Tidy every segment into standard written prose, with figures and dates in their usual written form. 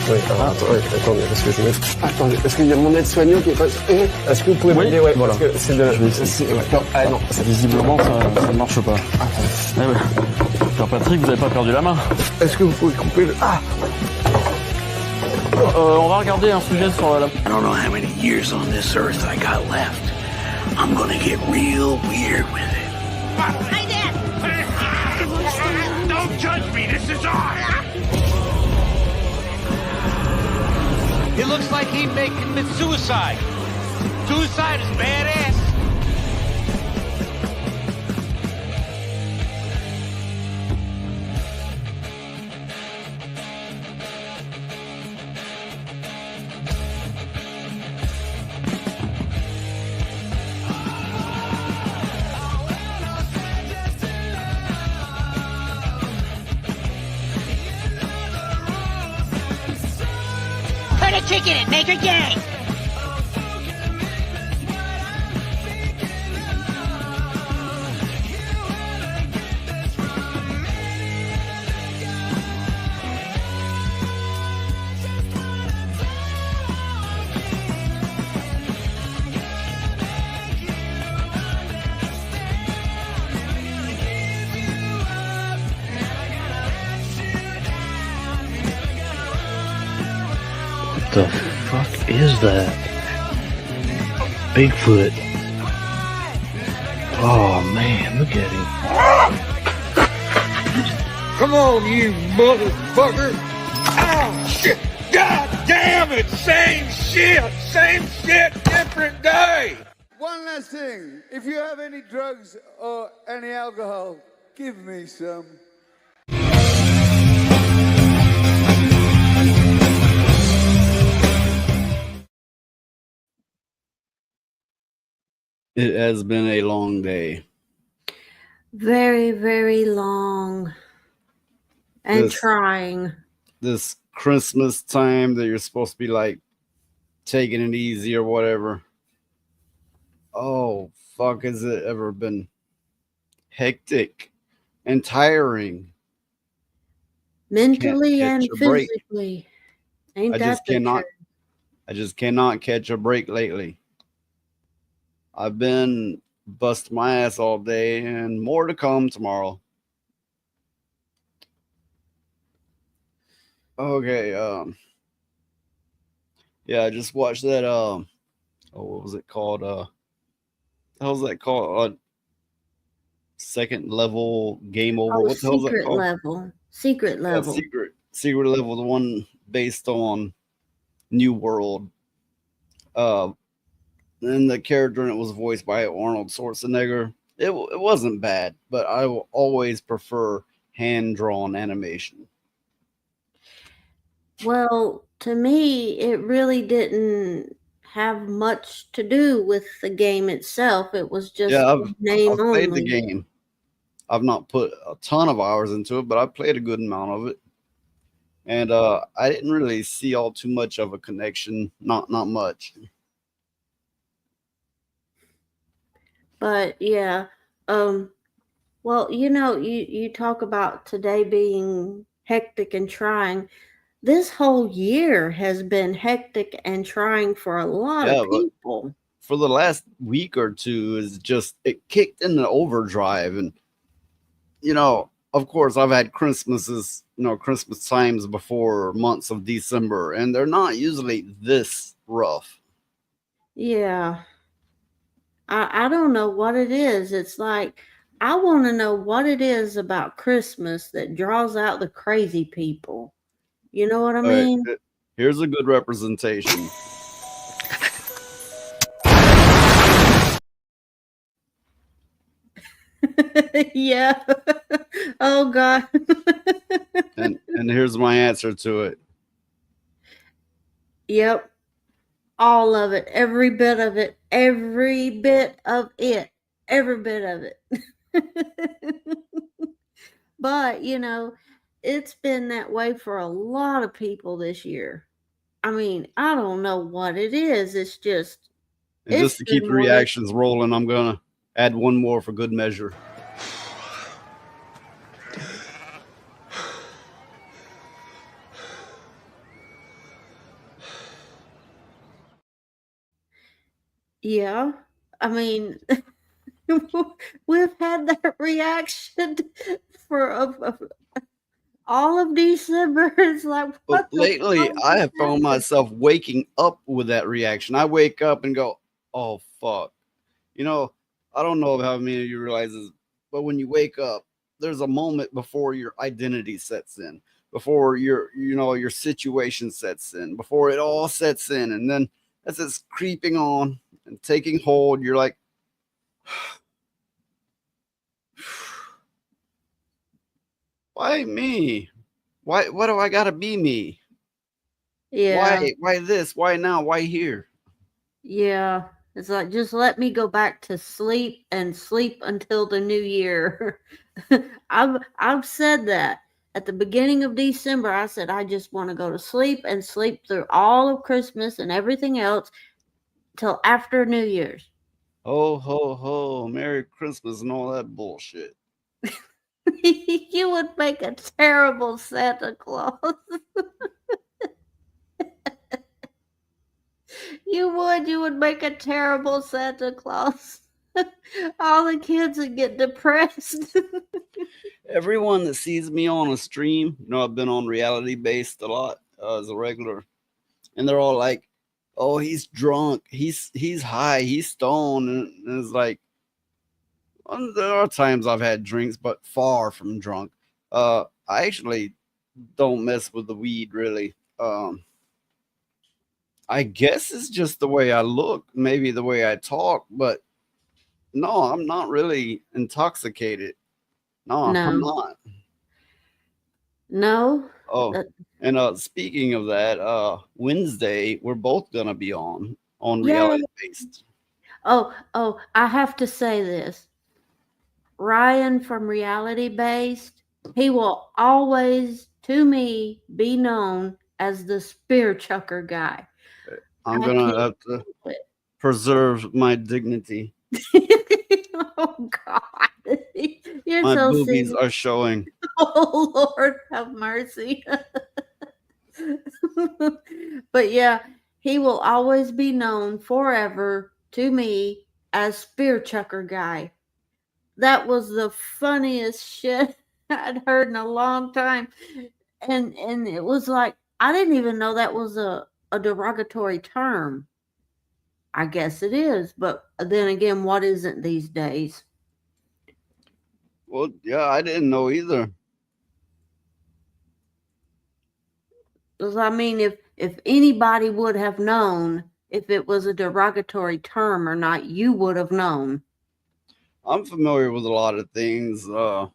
Oui, alors, attendez, parce que je me... Attendez, parce qu'il y a mon aide-soignant qui est pas... Est-ce que vous pouvez m'aider? Ouais, voilà. Parce que c'est de... Ah non, Visiblement, ça ne marche pas. Ah ouais. Père Patrick, vous n'avez pas perdu la main? est-ce que vous pouvez couper le... Ah! On va regarder un sujet sur la... I don't know how many years on this earth I got left. I'm gonna get real weird with it. Hey, Dad! Don't judge me, this is art! It looks like he may commit suicide. Suicide is badass. Put a chicken in, make her gay! What the fuck is that? Bigfoot. Oh man, look at him. Come on, you motherfucker! Oh shit! God damn it! Same shit, different day. One last thing. If you have any drugs or any alcohol, give me some. It has been a long day. Very, very long and This- trying. This Christmas time that you're supposed to be like taking it easy or whatever. Oh, fuck, has it ever been hectic and tiring? Mentally catch and a break. physically. Ain't I that just the cannot. truth? I just cannot catch a break lately. I've been busting my ass all day, and more to come tomorrow. Okay, yeah, I just watched that. What was it called? How was that called? Second level game over. Oh, What the hell is that secret called? level. Secret Yeah, level. secret level, the one based on New World. And the character in it was voiced by Arnold Schwarzenegger. It wasn't bad, but I will always prefer hand-drawn animation. Well, to me, it really didn't have much to do with the game itself. It was just Yeah, the name I've played only. the game. I've not put a ton of hours into it, but I played a good amount of it. And I didn't really see all too much of a connection. Not much. But yeah, well, you talk about today being hectic and trying. This whole year has been hectic and trying for a lot Yeah, of but people. for the last week or two is just it kicked into overdrive. And of course I've had Christmas times before, months of December, and they're not usually this rough. Yeah. I don't know what it is. It's like I want to know what it is about Christmas that draws out the crazy people. You know what I All right, mean? here's a good representation. Yeah. Oh God. and here's my answer to it. Yep. All of it. Every bit of it. Every bit of it. Every bit of it. But, it's been that way for a lot of people this year. I mean, I don't know what it is. It's just. And just to keep the been one of- reactions rolling, I'm gonna add one more for good measure. Yeah. I mean, we've had that reaction for all of December. It's like, But what the lately, fuck I is have found happening? myself waking up with that reaction. I wake up and go, "Oh fuck!" You know, I don't know how many of you realize this, but when you wake up, there's a moment before your identity sets in, before your situation sets in, before it all sets in, and then as it's creeping on and taking hold, you're like, "Why me? Why do I gotta be me? Yeah. Why this? Why now? Why here?" Yeah. It's like, just let me go back to sleep and sleep until the new year. I've said that at the beginning of December. I said I just want to go to sleep and sleep through all of Christmas and everything else till after New Year's. Ho ho ho! Merry Christmas and all that bullshit. You would make a terrible Santa Claus. You would make a terrible Santa Claus. All the kids would get depressed. Everyone that sees me on a stream, I've been on reality based a lot as a regular, and they're all like, "Oh, he's drunk, he's high, he's stoned," and it's like, well, there are times I've had drinks, but far from drunk. I actually don't mess with the weed really. I guess it's just the way I look, maybe the way I talk, but no, I'm not really intoxicated. No, I'm No. not. No. Oh, That- and speaking of that, Wednesday we're both gonna be on Yay. reality based. Oh, I have to say this. Ryan from Reality Based, he will always, to me, be known as the spear chucker guy. I'm I gonna can't have to help it. preserve my dignity. Oh God, you're My so boobies silly. are showing. Oh Lord, have mercy. But yeah, he will always be known forever to me as spear chucker guy. That was the funniest shit I'd heard in a long time. And it was like, I didn't even know that was a derogatory term. I guess it is, but then again, what isn't these days? Well, yeah, I didn't know either. 'Cause I mean, if anybody would have known if it was a derogatory term or not, you would have known. I'm familiar with a lot of things. I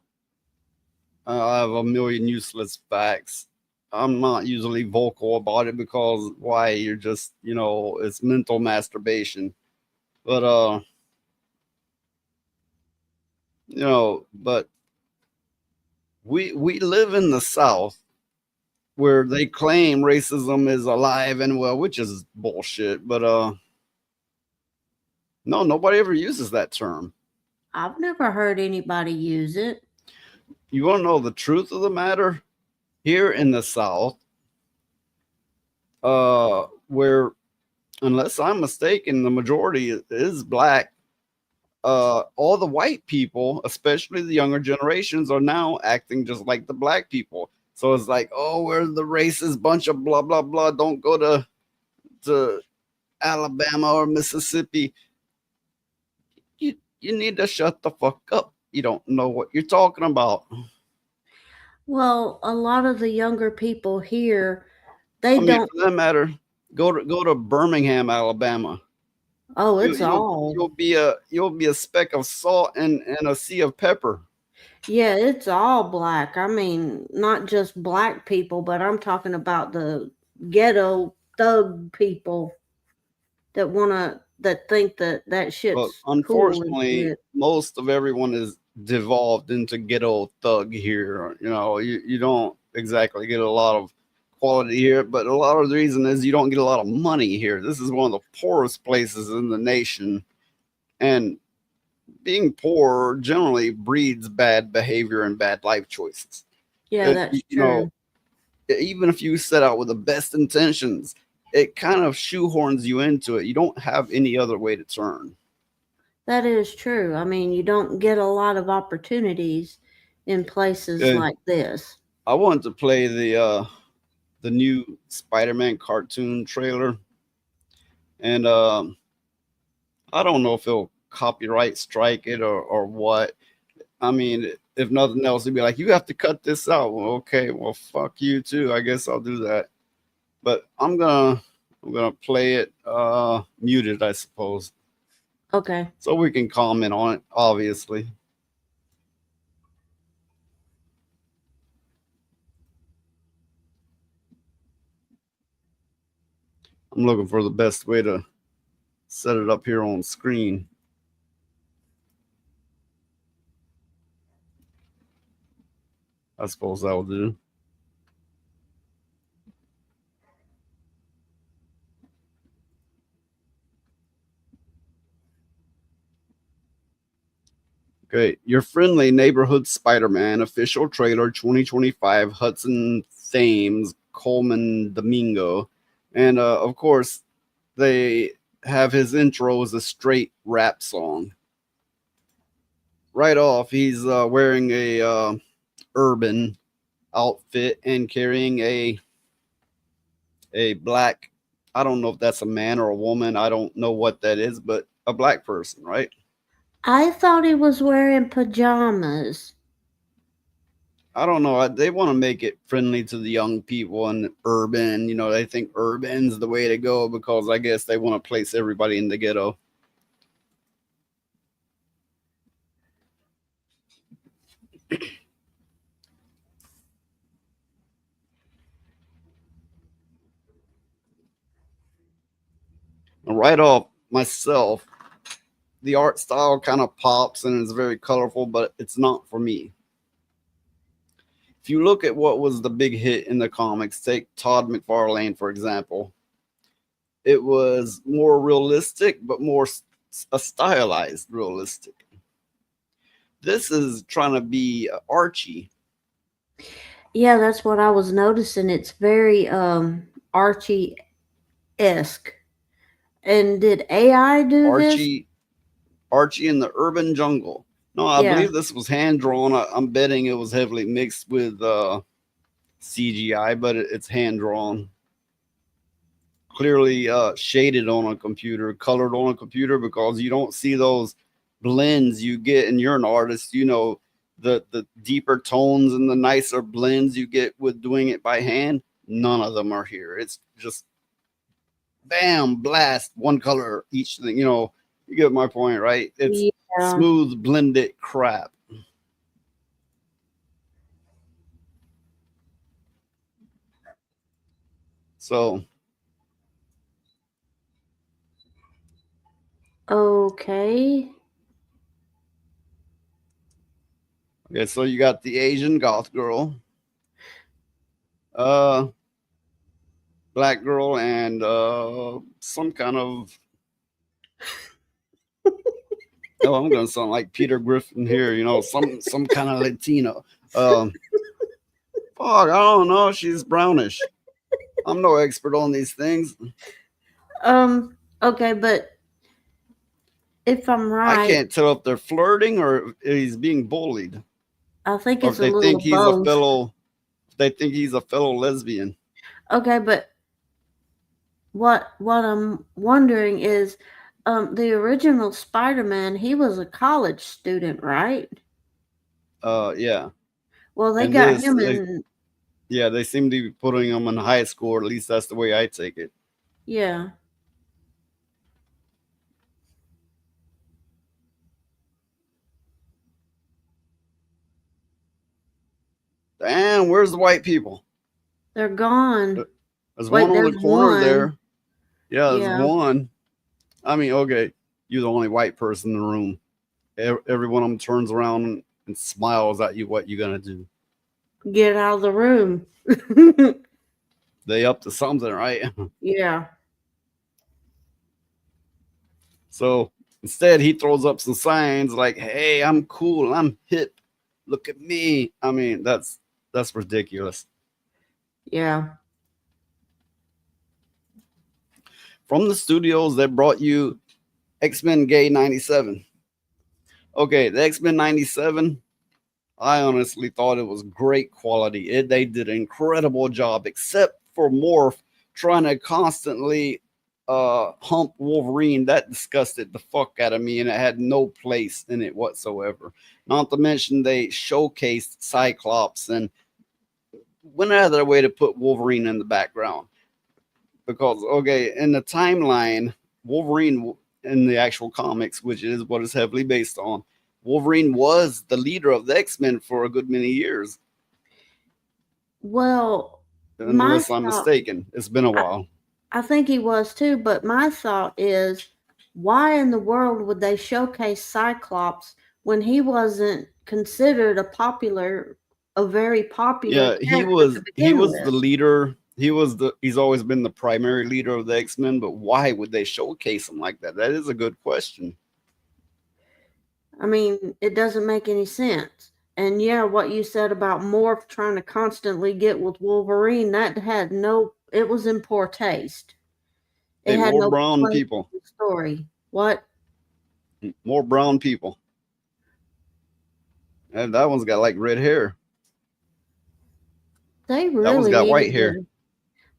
have a million useless facts. I'm not usually vocal about it because why? You're just, it's mental masturbation. But but we live in the South where they claim racism is alive and well, which is bullshit. But no, nobody ever uses that term. I've never heard anybody use it. You want to know the truth of the matter? Here in the South, where, unless I'm mistaken, the majority is black. All the white people, especially the younger generations, are now acting just like the black people. So it's like, oh, we're the racist bunch of blah blah blah. Don't go to Alabama or Mississippi. You need to shut the fuck up. You don't know what you're talking about. Well, a lot of the younger people here, they I mean, don't. for that matter, go to Birmingham, Alabama. Oh, You, it's you'll all. you'll be a speck of salt and a sea of pepper. Yeah, it's all black. I mean, not just black people, but I'm talking about the ghetto thug people that think that shit's But cool and unfortunately, shit. most of everyone is devolved into ghetto thug here. You don't exactly get a lot of quality here, but a lot of the reason is you don't get a lot of money here. This is one of the poorest places in the nation, and being poor generally breeds bad behavior and bad life choices. Yeah, And, that's you know, true. even if you set out with the best intentions, it kind of shoehorns you into it. You don't have any other way to turn. That is true. I mean, you don't get a lot of opportunities in places Yeah. like this. I wanted to play the new Spider-Man cartoon trailer, and I don't know if it'll copyright strike it or what. I mean, if nothing else, it'd be like, you have to cut this out. Well, okay, well, fuck you too. I guess I'll do that. But I'm gonna play it muted, I suppose, Okay. so we can comment on it. Obviously, I'm looking for the best way to set it up here on screen. I suppose that'll do. Okay, your friendly neighborhood Spider-Man official trailer 2025, Hudson Thames, Coleman Domingo. And of course, they have his intro as a straight rap song. Right off, he's wearing a urban outfit and carrying a black, I don't know if that's a man or a woman. I don't know what that is, but a black person, right? I thought he was wearing pajamas. I don't know. They want to make it friendly to the young people and urban. You know, they think urban's the way to go because I guess they want to place everybody in the ghetto. Right off myself, the art style kind of pops and it's very colorful, but it's not for me. If you look at what was the big hit in the comics, take Todd McFarlane, for example, it was more realistic, but more a stylized realistic. This is trying to be Archie. Yeah, that's what I was noticing. It's very Archie-esque. And did AI do this? Archie in the urban jungle. No, I believe this was hand drawn. I'm betting it was heavily mixed with CGI, but it's hand drawn. Clearly shaded on a computer, colored on a computer, because you don't see those blends you get, and you're an artist, you know, the deeper tones and the nicer blends you get with doing it by hand. None of them are here. It's just bam, blast, one color each thing. You know, you get my point, right? It's smooth blended crap. So okay, so you got the Asian goth girl, black girl, and some kind of oh, I'm gonna sound like Peter Griffin here, you know, some kind of Latino. Fuck, I don't know. She's brownish. I'm no expert on these things. okay, but if I'm right, I can't tell if they're flirting or if he's being bullied. I think Or it's if they a little think he's both. a fellow. If they think he's a fellow lesbian. Okay, but what I'm wondering is, the original Spider-Man, he was a college student, right? Yeah. Well, they And got this, him they- in. Yeah, they seem to be putting him in high school, or at least that's the way I take it. Yeah. Damn, where's the white people? They're gone. There's Wait, one on the there's corner one. there. Yeah, there's Yeah. one. I mean, okay, you're the only white person in the room. Every one of them turns around and smiles at you. What you gonna do? Get out of the room. They up to something, right? Yeah. So instead, he throws up some signs like, "Hey, I'm cool. I'm hip. Look at me." I mean, that's ridiculous. Yeah. from the studios that brought you X-Men Gay 97. Okay, the X-Men 97, I honestly thought it was great quality. They did an incredible job, except for Morph trying to constantly hump Wolverine. That disgusted the fuck out of me, and it had no place in it whatsoever. Not to mention they showcased Cyclops and went out of their way to put Wolverine in the background. Because, okay, in the timeline, Wolverine in the actual comics, which is what it's heavily based on, Wolverine was the leader of the X-Men for a good many years. Well, unless I'm mistaken. It's been a while. I think he was too, but my thought is, why in the world would they showcase Cyclops when he wasn't considered a very popular? Yeah, he was the leader. He's always been the primary leader of the X-Men, but why would they showcase him like that? That is a good question. I mean, it doesn't make any sense. And yeah, what you said about Morph trying to constantly get with Wolverine, it was in poor taste. It had more no brown place people. in the story. What? More brown people. And that one's got like red hair. They really that one's got white hair.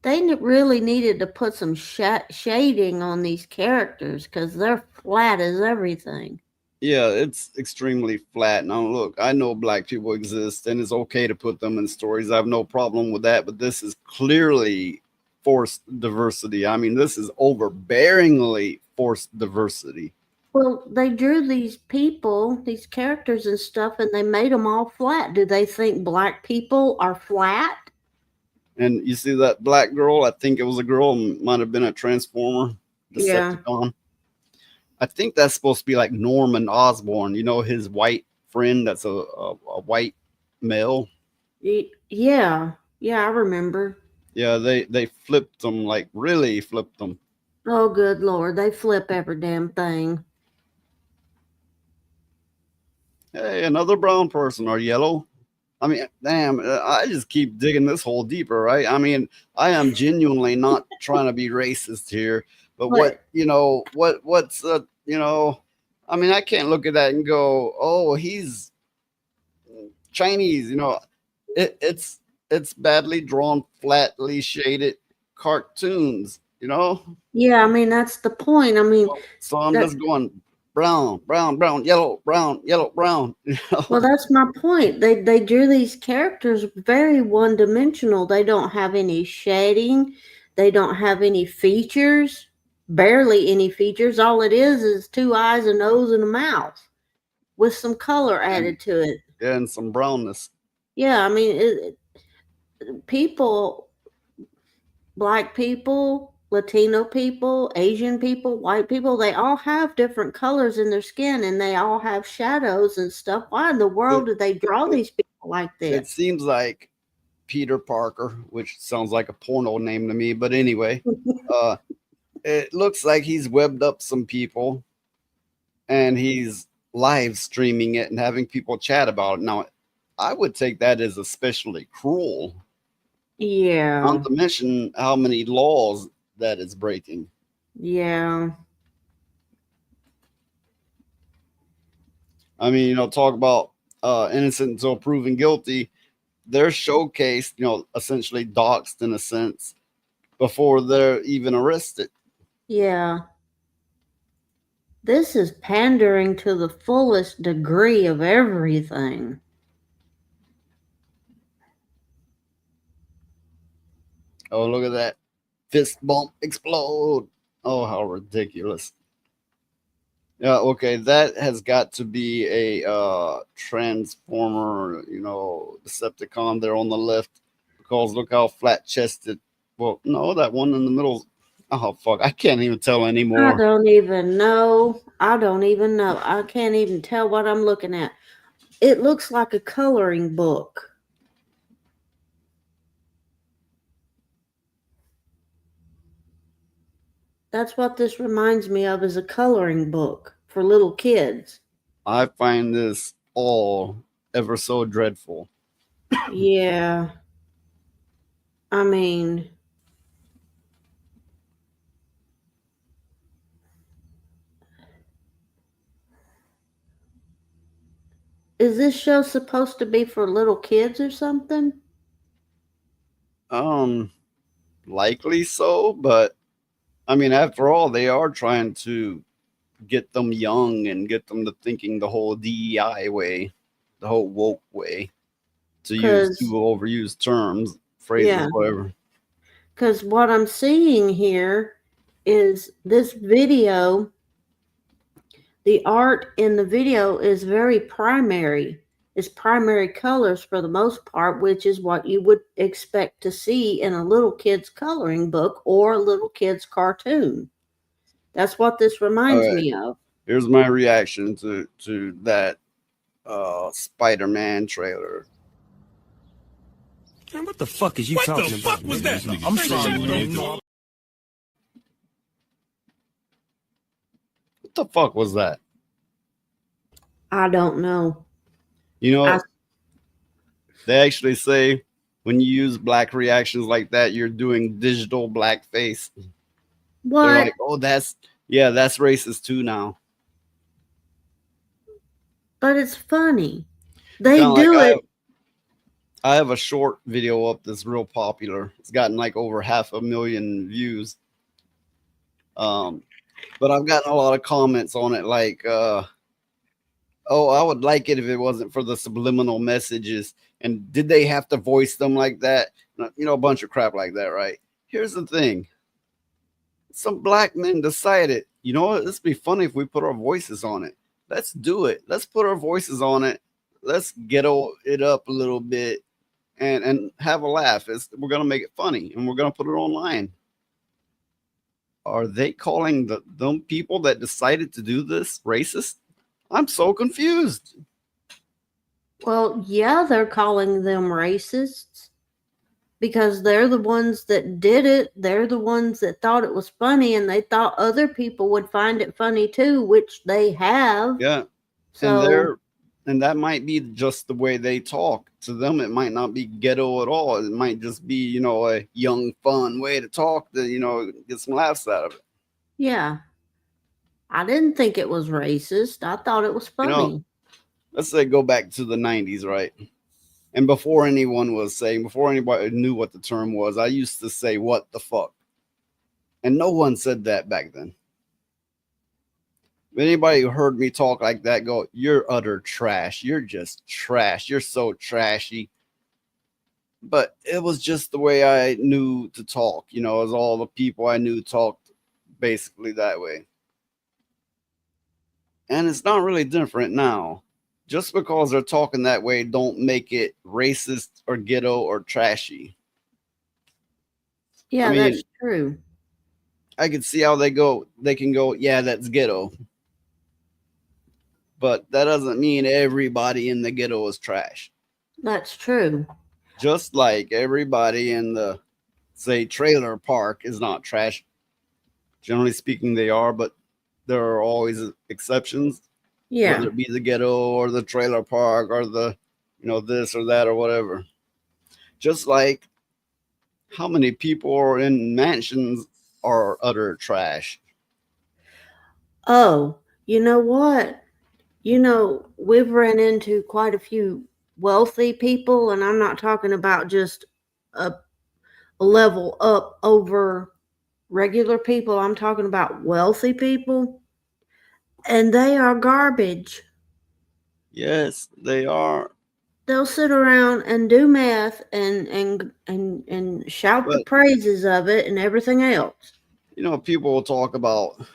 They really needed to put some shading on these characters because they're flat as everything. Yeah, it's extremely flat. Now, look, I know black people exist, and it's okay to put them in stories. I have no problem with that, but this is clearly forced diversity. I mean, this is overbearingly forced diversity. Well, they drew these people, these characters and stuff, and they made them all flat. Do they think black people are flat? And you see that black girl? I think it was a girl, might have been a Transformer, Decepticon. Yeah. I think that's supposed to be like Norman Osborn, his white friend that's a white male. Yeah, I remember. Yeah, they flipped them, like really flipped them. Oh, good Lord. They flip every damn thing. Hey, another brown person or yellow. I mean, damn, I just keep digging this hole deeper, right? I mean, I am genuinely not trying to be racist here, but what's I mean, I can't look at that and go, oh, he's Chinese, it's badly drawn, flatly shaded cartoons, Yeah, I mean, that's the point. I mean, so I'm just going brown, yellow, brown. Well, that's my point. They drew these characters very one-dimensional. They don't have any shading. They don't have any features. Barely any features. All it is two eyes, a nose, and a mouth with some color added to it. Yeah, and some brownness. Yeah, I mean, people, black people, Latino people, Asian people, white people, they all have different colors in their skin and they all have shadows and stuff. Why in the world did they draw these people like this? It seems like Peter Parker, which sounds like a porno name to me, but anyway, it looks like he's webbed up some people and he's live streaming it and having people chat about it. Now, I would take that as especially cruel. Yeah. Not to mention how many laws that it's breaking. Yeah. I mean, talk about innocent until proven guilty. They're showcased, essentially doxxed in a sense before they're even arrested. Yeah. This is pandering to the fullest degree of everything. Oh, look at that. Fist bump explode. Oh, how ridiculous. Yeah, okay, that has got to be a Transformer, Decepticon there on the left, because look how flat-chested. Well, no, that one in the middle. Oh, fuck, I can't even tell anymore. I don't even know. I can't even tell what I'm looking at. It looks like a coloring book. That's what this reminds me of, is a coloring book for little kids. I find this all ever so dreadful. Yeah. I mean, is this show supposed to be for little kids or something? Likely so, but I mean, after all, they are trying to get them young and get them to thinking the whole DEI way, the whole woke way, to use 'Cause- two overused terms, phrases, Yeah. whatever. Because what I'm seeing here is this video, the art in the video is very primary. It's primary colors for the most part, which is what you would expect to see in a little kid's coloring book or a little kid's cartoon. That's what this reminds Alright. me of. Here's my reaction to that Spider-Man trailer. Man, what the fuck is you talking about? What the fuck was that? I'm sorry, bro. What the fuck was that? I don't know. You know, I- they actually say when you use black reactions like that, you're doing digital blackface. They're What? like, oh, that's racist too now. But it's funny. They Kinda do like it. I have a short video up that's real popular. It's gotten like over 500,000 views. But I've gotten a lot of comments on it like, oh, I would like it if it wasn't for the subliminal messages. And did they have to voice them like that? You know, a bunch of crap like that, right? Here's the thing. Some black men decided, you know what? This would be funny if we put our voices on it. Let's do it. Let's put our voices on it. Let's ghetto it up a little bit and have a laugh. We're going to make it funny and we're going to put it online. Are they calling them people that decided to do this racist? I'm so confused. Well, yeah, they're calling them racists because they're the ones that did it. They're the ones that thought it was funny and they thought other people would find it funny too, which they have. Yeah. So, And that might be just the way they talk. To them, it might not be ghetto at all. It might just be, you know, a young, fun way to talk to, you know, get some laughs out of it. yeah. I didn't think it was racist. I thought it was funny. You know, let's say go back to the 90s, right? And before anybody knew what the term was, I used to say, what the fuck? And no one said that back then. If anybody who heard me talk like that go, you're utter trash. You're just trash. You're so trashy. But it was just the way I knew to talk. You know, as all the people I knew talked basically that way. And it's not really different now. Just because they're talking that way don't make it racist or ghetto or trashy. Yeah, I mean, that's true. I can see how they can go, yeah, that's ghetto. But that doesn't mean everybody in the ghetto is trash. That's true. Just like everybody in the, say, trailer park is not trash. Generally speaking, they are, but there are always exceptions. Yeah. Whether it be the ghetto or the trailer park or the, you know, this or that or whatever. Just like how many people are in mansions are utter trash. Oh, you know what? You know, we've run into quite a few wealthy people, and I'm not talking about just a level up over regular people. I'm talking about wealthy people, and they are garbage. Yes, they are. They'll sit around and do math and shout the But- praises of it and everything else. You know, people will talk about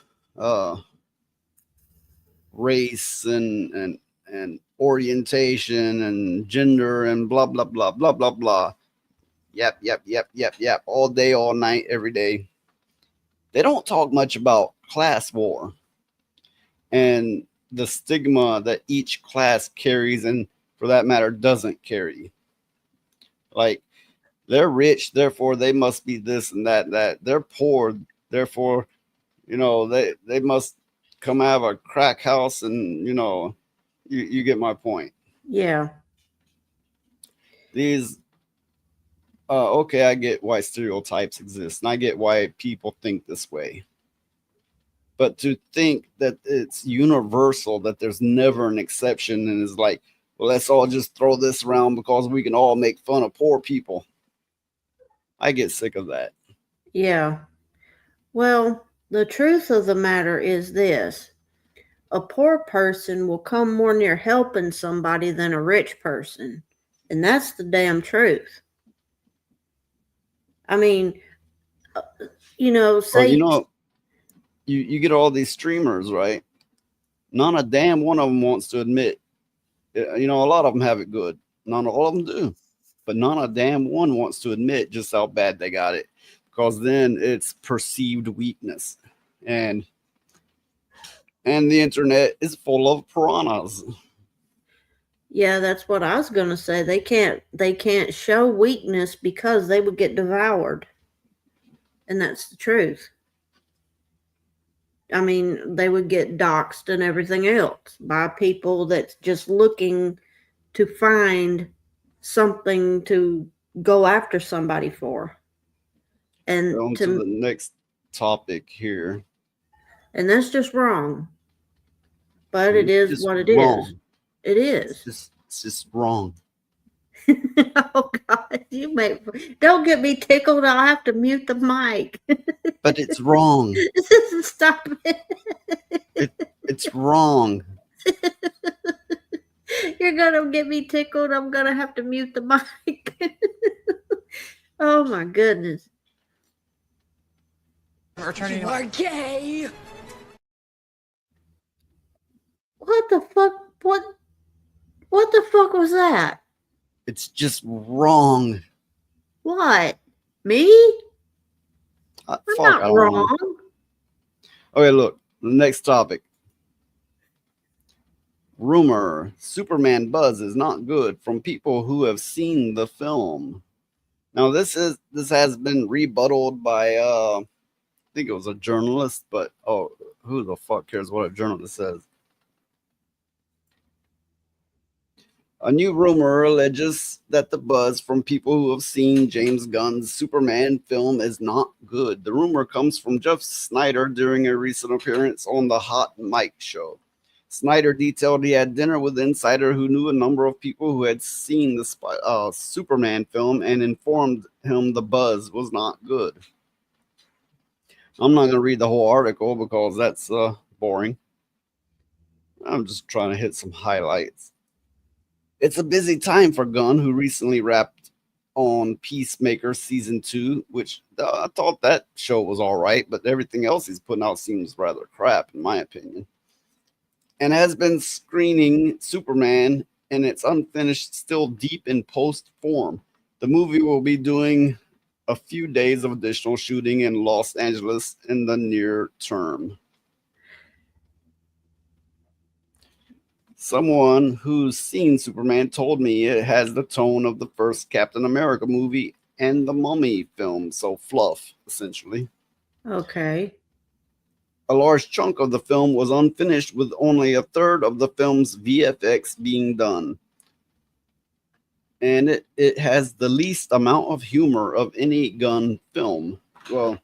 race and orientation and gender and blah blah blah blah blah blah. Yep, all day, all night, every day. They don't talk much about class war and the stigma that each class carries, and for that matter doesn't carry. Like, they're rich, therefore they must be this and that. They're poor, therefore, you know, they must come out of a crack house, and you know, you get my point. Yeah. These okay, I get why stereotypes exist, and I get why people think this way. But to think that it's universal, that there's never an exception, and is like, well, let's all just throw this around because we can all make fun of poor people. I get sick of that. Yeah. Well, the truth of the matter is this. A poor person will come more near helping somebody than a rich person. And that's the damn truth. I mean, say... You get all these streamers, right? Not a damn one of them wants to admit. A lot of them have it good. Not all of them do. But not a damn one wants to admit just how bad they got it. Because then it's perceived weakness. And the internet is full of piranhas. Yeah, that's what I was going to say. They can't show weakness because they would get devoured. And that's the truth. I mean, they would get doxxed and everything else by people that's just looking to find something to go after somebody for. And on to the next topic here. And that's just wrong. But it is what it is. It is. It's just wrong. Oh God, don't get me tickled. I'll have to mute the mic. But it's wrong. Stop it. It's wrong. You're gonna get me tickled. I'm gonna have to mute the mic. Oh my goodness. You are gay. What the fuck? What the fuck was that? It's just wrong. What? Me? I'm not wrong. Okay, look. The next topic. Rumor: Superman buzz is not good from people who have seen the film. Now this has been rebutted by I think it was a journalist, but who the fuck cares what a journalist says? A new rumor alleges that the buzz from people who have seen James Gunn's Superman film is not good. The rumor comes from Jeff Snyder during a recent appearance on the Hot Mic show. Snyder detailed he had dinner with an insider who knew a number of people who had seen the Superman film and informed him the buzz was not good. I'm not going to read the whole article because that's boring. I'm just trying to hit some highlights. It's a busy time for Gunn, who recently wrapped on Peacemaker Season 2, which I thought that show was all right, but everything else he's putting out seems rather crap, in my opinion. And has been screening Superman, and it's unfinished, still deep in post form. The movie will be doing a few days of additional shooting in Los Angeles in the near term. Someone who's seen Superman told me it has the tone of the first Captain America movie and the Mummy film, so fluff, essentially. Okay. A large chunk of the film was unfinished, with only a third of the film's VFX being done. And it has the least amount of humor of any Gunn film. Well,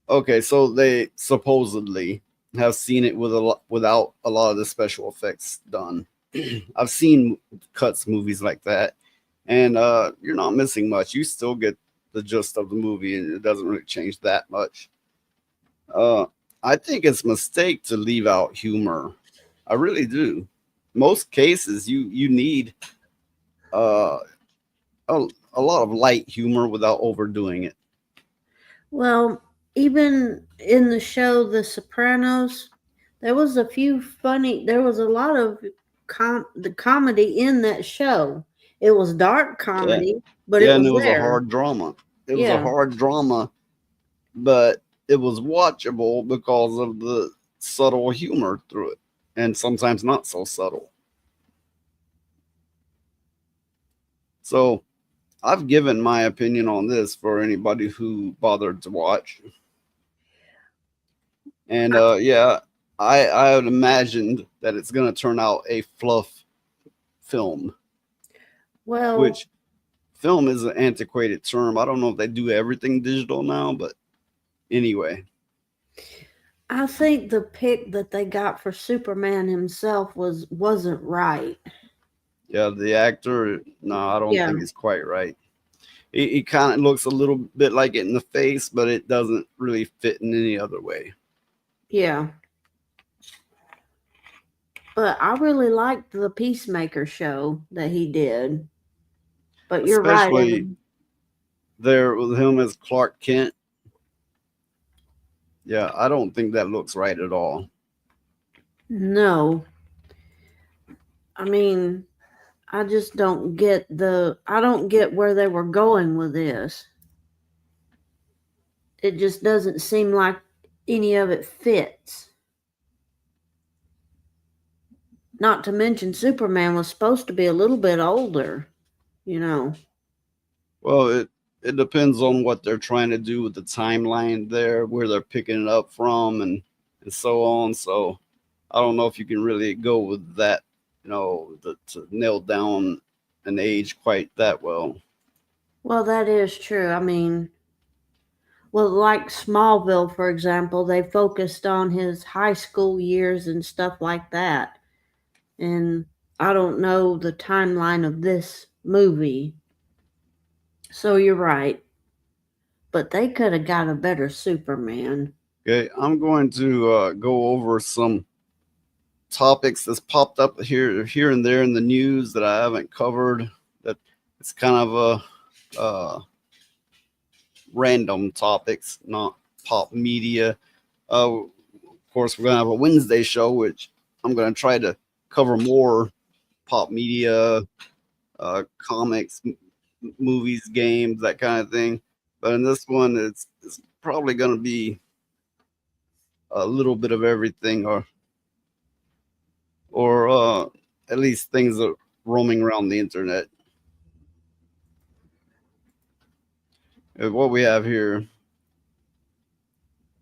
okay, so they supposedly have seen it without a lot of the special effects done. I've seen cuts movies like that, and you're not missing much. You still get the gist of the movie, and it doesn't really change that much. I think it's a mistake to leave out humor. I really do. Most cases, you need a lot of light humor without overdoing it. Well, even in the show The Sopranos, there was a lot of the comedy in that show. It was dark comedy, but it was a hard drama. It was a hard drama, but it was watchable because of the subtle humor through it, and sometimes not so subtle. So I've given my opinion on this for anybody who bothered to watch. And I had imagined that it's going to turn out a fluff film. Well, which film is an antiquated term. I don't know if they do everything digital now, but anyway. I think the pick that they got for Superman himself wasn't right. Yeah, the actor, no, I don't Yeah. think he's quite right. He kind of looks a little bit like it in the face, but it doesn't really fit in any other way. Yeah. But I really liked the Peacemaker show that he did. But you're Especially right. there with him as Clark Kent. Yeah, I don't think that looks right at all. No. I mean, I just don't get where they were going with this. It just doesn't seem like any of it fits. Not to mention Superman was supposed to be a little bit older, you know. Well, it depends on what they're trying to do with the timeline there, where they're picking it up from, and so on. So I don't know if you can really go with that, to nail down an age quite that well. Well, that is true. I mean, well, like Smallville, for example, they focused on his high school years and stuff like that. And I don't know the timeline of this movie. So you're right. But they could have got a better Superman. Okay, I'm going to go over some topics that's popped up here and there in the news that I haven't covered. That it's kind of a random topics, not pop media. Of course, we're gonna have a Wednesday show, which I'm gonna try to cover more pop media, comics, movies, games, that kind of thing. But in this one, it's probably gonna be a little bit of everything, or at least things that are roaming around the internet. What we have here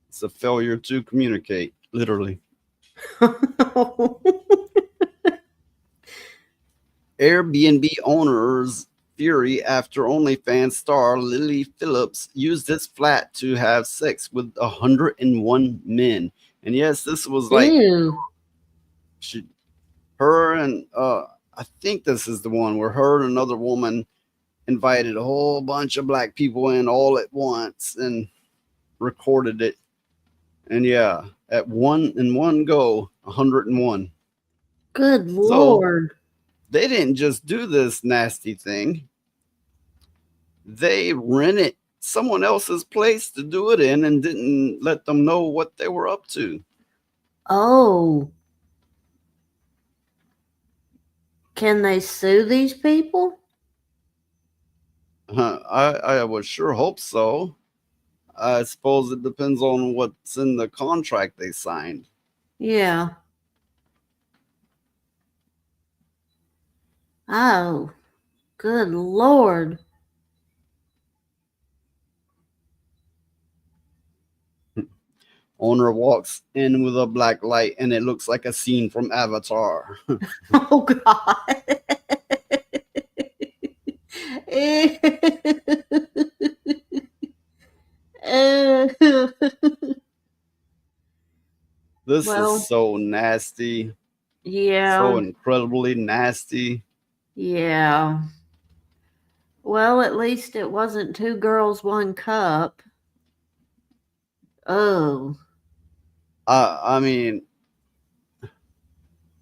is a failure to communicate, literally. Airbnb owners fury after OnlyFans star Lily Phillips used his flat to have sex with 101 men. And yes, this was like her and I think this is the one where her and another woman invited a whole bunch of black people in all at once and recorded it. And yeah, in one go, 101. Good Lord. They didn't just do this nasty thing. They rented someone else's place to do it in and didn't let them know what they were up to. Oh. Can they sue these people? I would sure hope so. I suppose it depends on what's in the contract they signed. Yeah. Oh, good Lord. Owner walks in with a black light and it looks like a scene from Avatar. Oh, God. This is so nasty. Yeah. So incredibly nasty. Yeah. Well, at least it wasn't 2 girls, 1 cup. Oh. I mean,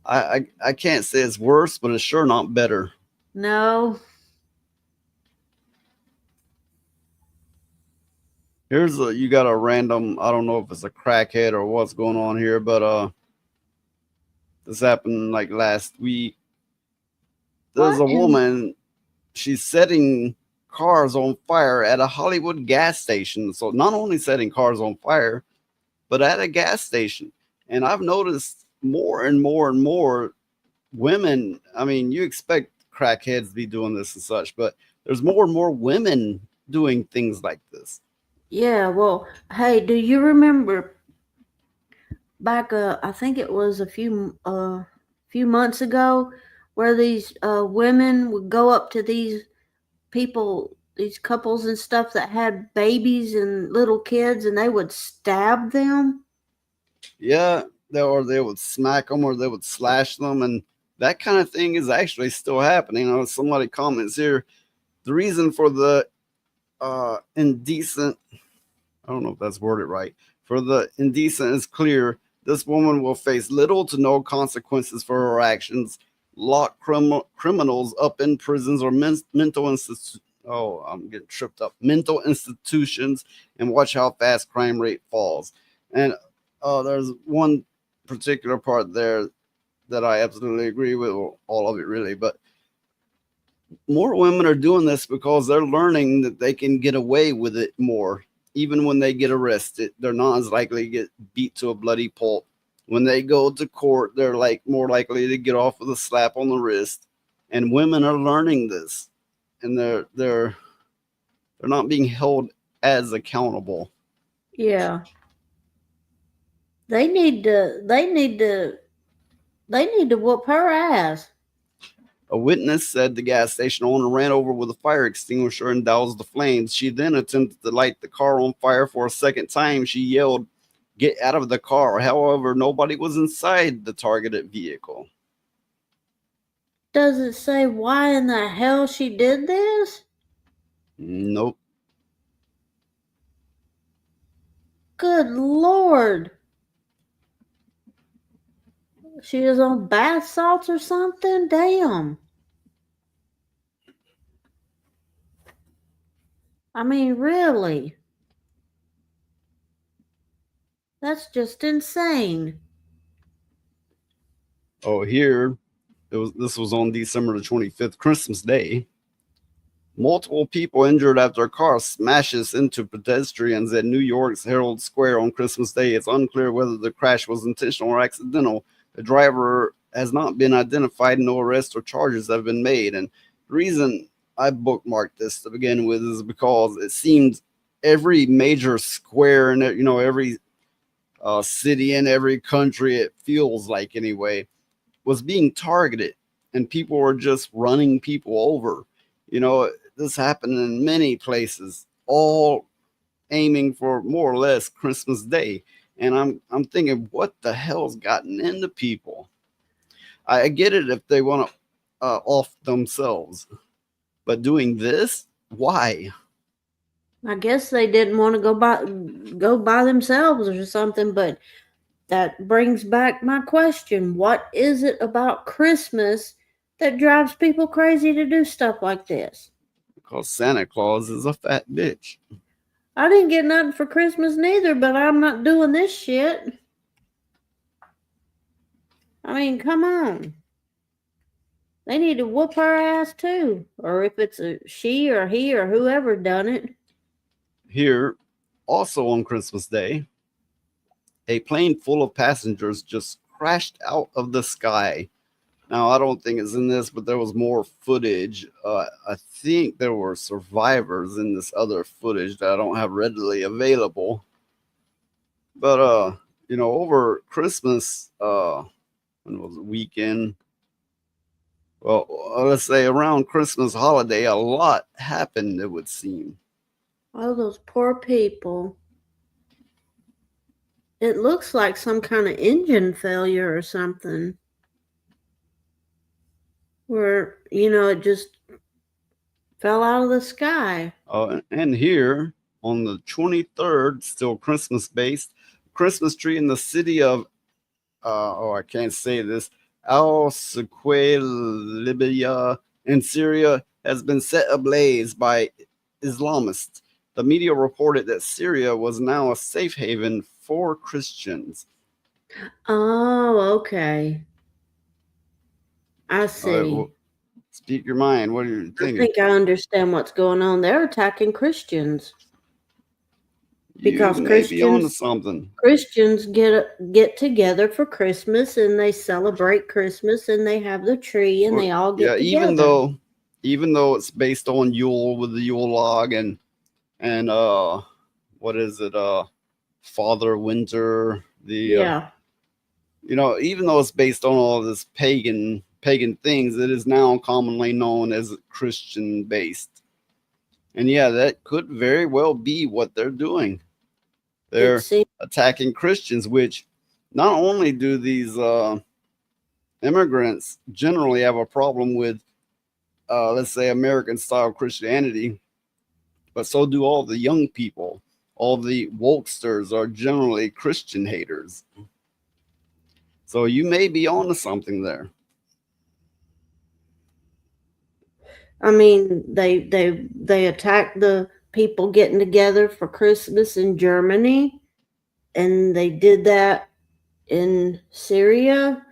I can't say it's worse, but it's sure not better. No. You got a random, I don't know if it's a crackhead or what's going on here, but this happened like last week. There's a woman, she's setting cars on fire at a Hollywood gas station. So not only setting cars on fire, but at a gas station. And I've noticed more and more and more women. I mean, you expect crackheads to be doing this and such, but there's more and more women doing things like this. Yeah, well, hey, do you remember back, I think it was a few months ago, where these women would go up to these people, these couples and stuff that had babies and little kids, and they would stab them? Yeah, they would smack them or they would slash them, and that kind of thing is actually still happening. Somebody comments here, the reason for the indecent, I don't know if that's worded right, for the indecent is clear. This woman will face little to no consequences for her actions. Lock criminals up in prisons or mental institutions. Oh, I'm getting tripped up. Mental institutions, and watch how fast crime rate falls. And there's one particular part there that I absolutely agree with, well, all of it really, but more women are doing this because they're learning that they can get away with it more. Even when they get arrested, they're not as likely to get beat to a bloody pulp. When they go to court, they're like more likely to get off with a slap on the wrist. And women are learning this, and they're not being held as accountable. Yeah. They need to whoop her ass. A witness said the gas station owner ran over with a fire extinguisher and doused the flames. She then attempted to light the car on fire for a second time. She yelled, "Get out of the car." However, nobody was inside the targeted vehicle. Does it say why in the hell she did this? Nope. Good Lord. She was on bath salts or something? Damn. I mean, really? That's just insane. Oh, here, this was on December the 25th, Christmas Day. Multiple people injured after a car smashes into pedestrians at New York's Herald Square on Christmas Day. It's unclear whether the crash was intentional or accidental. The driver has not been identified. No arrests or charges have been made. And the reason I bookmarked this to begin with is because it seems every major square and every city in every country, it feels like anyway, was being targeted, and people were just running people over. This happened in many places, all aiming for more or less Christmas Day. And I'm thinking, what the hell's gotten into people? I get it if they want to off themselves, but doing this, why? I guess they didn't want to go by themselves or something, but that brings back my question. What is it about Christmas that drives people crazy to do stuff like this? Because Santa Claus is a fat bitch. I didn't get nothing for Christmas neither, but I'm not doing this shit. I mean, come on. They need to whoop her ass too. Or if it's a she or he or whoever done it. Here, also on Christmas Day, a plane full of passengers just crashed out of the sky. Now, I don't think it's in this, but there was more footage. I think there were survivors in this other footage that I don't have readily available. But, over Christmas, when was it, weekend? Well, let's say around Christmas holiday, a lot happened, it would seem. Oh, those poor people. It looks like some kind of engine failure or something. Where, it just fell out of the sky. And here on the 23rd, still Christmas based, Christmas tree in the city of, I can't say this, Al-Suqayl, Libya, in Syria has been set ablaze by Islamists. The media reported that Syria was now a safe haven for Christians. Oh, okay. I see. Well, speak your mind. What are you thinking? I think I understand what's going on. They're attacking Christians. Because Christians get together for Christmas and they celebrate Christmas and they have the tree and they all get together. Even though it's based on Yule with the Yule log and what is it? Father Winter. Even though it's based on all this pagan things, it is now commonly known as Christian based. And that could very well be what they're doing. They're attacking Christians, which not only do these immigrants generally have a problem with, let's say, American style Christianity, but so do all the young people. All the wokesters are generally Christian haters. So you may be onto something there. I mean, they attacked the people getting together for Christmas in Germany, and they did that in Syria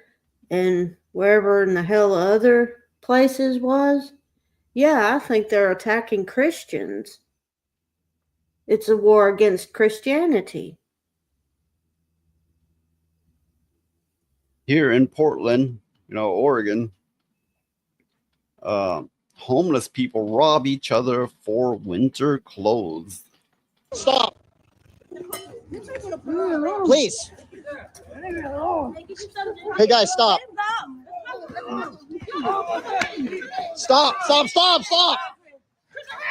and wherever in the hell other places was. Yeah, I think they're attacking Christians. It's a war against Christianity. Here in Portland, Oregon, homeless people rob each other for winter clothes. Stop. Please. Hey guys, stop. Stop.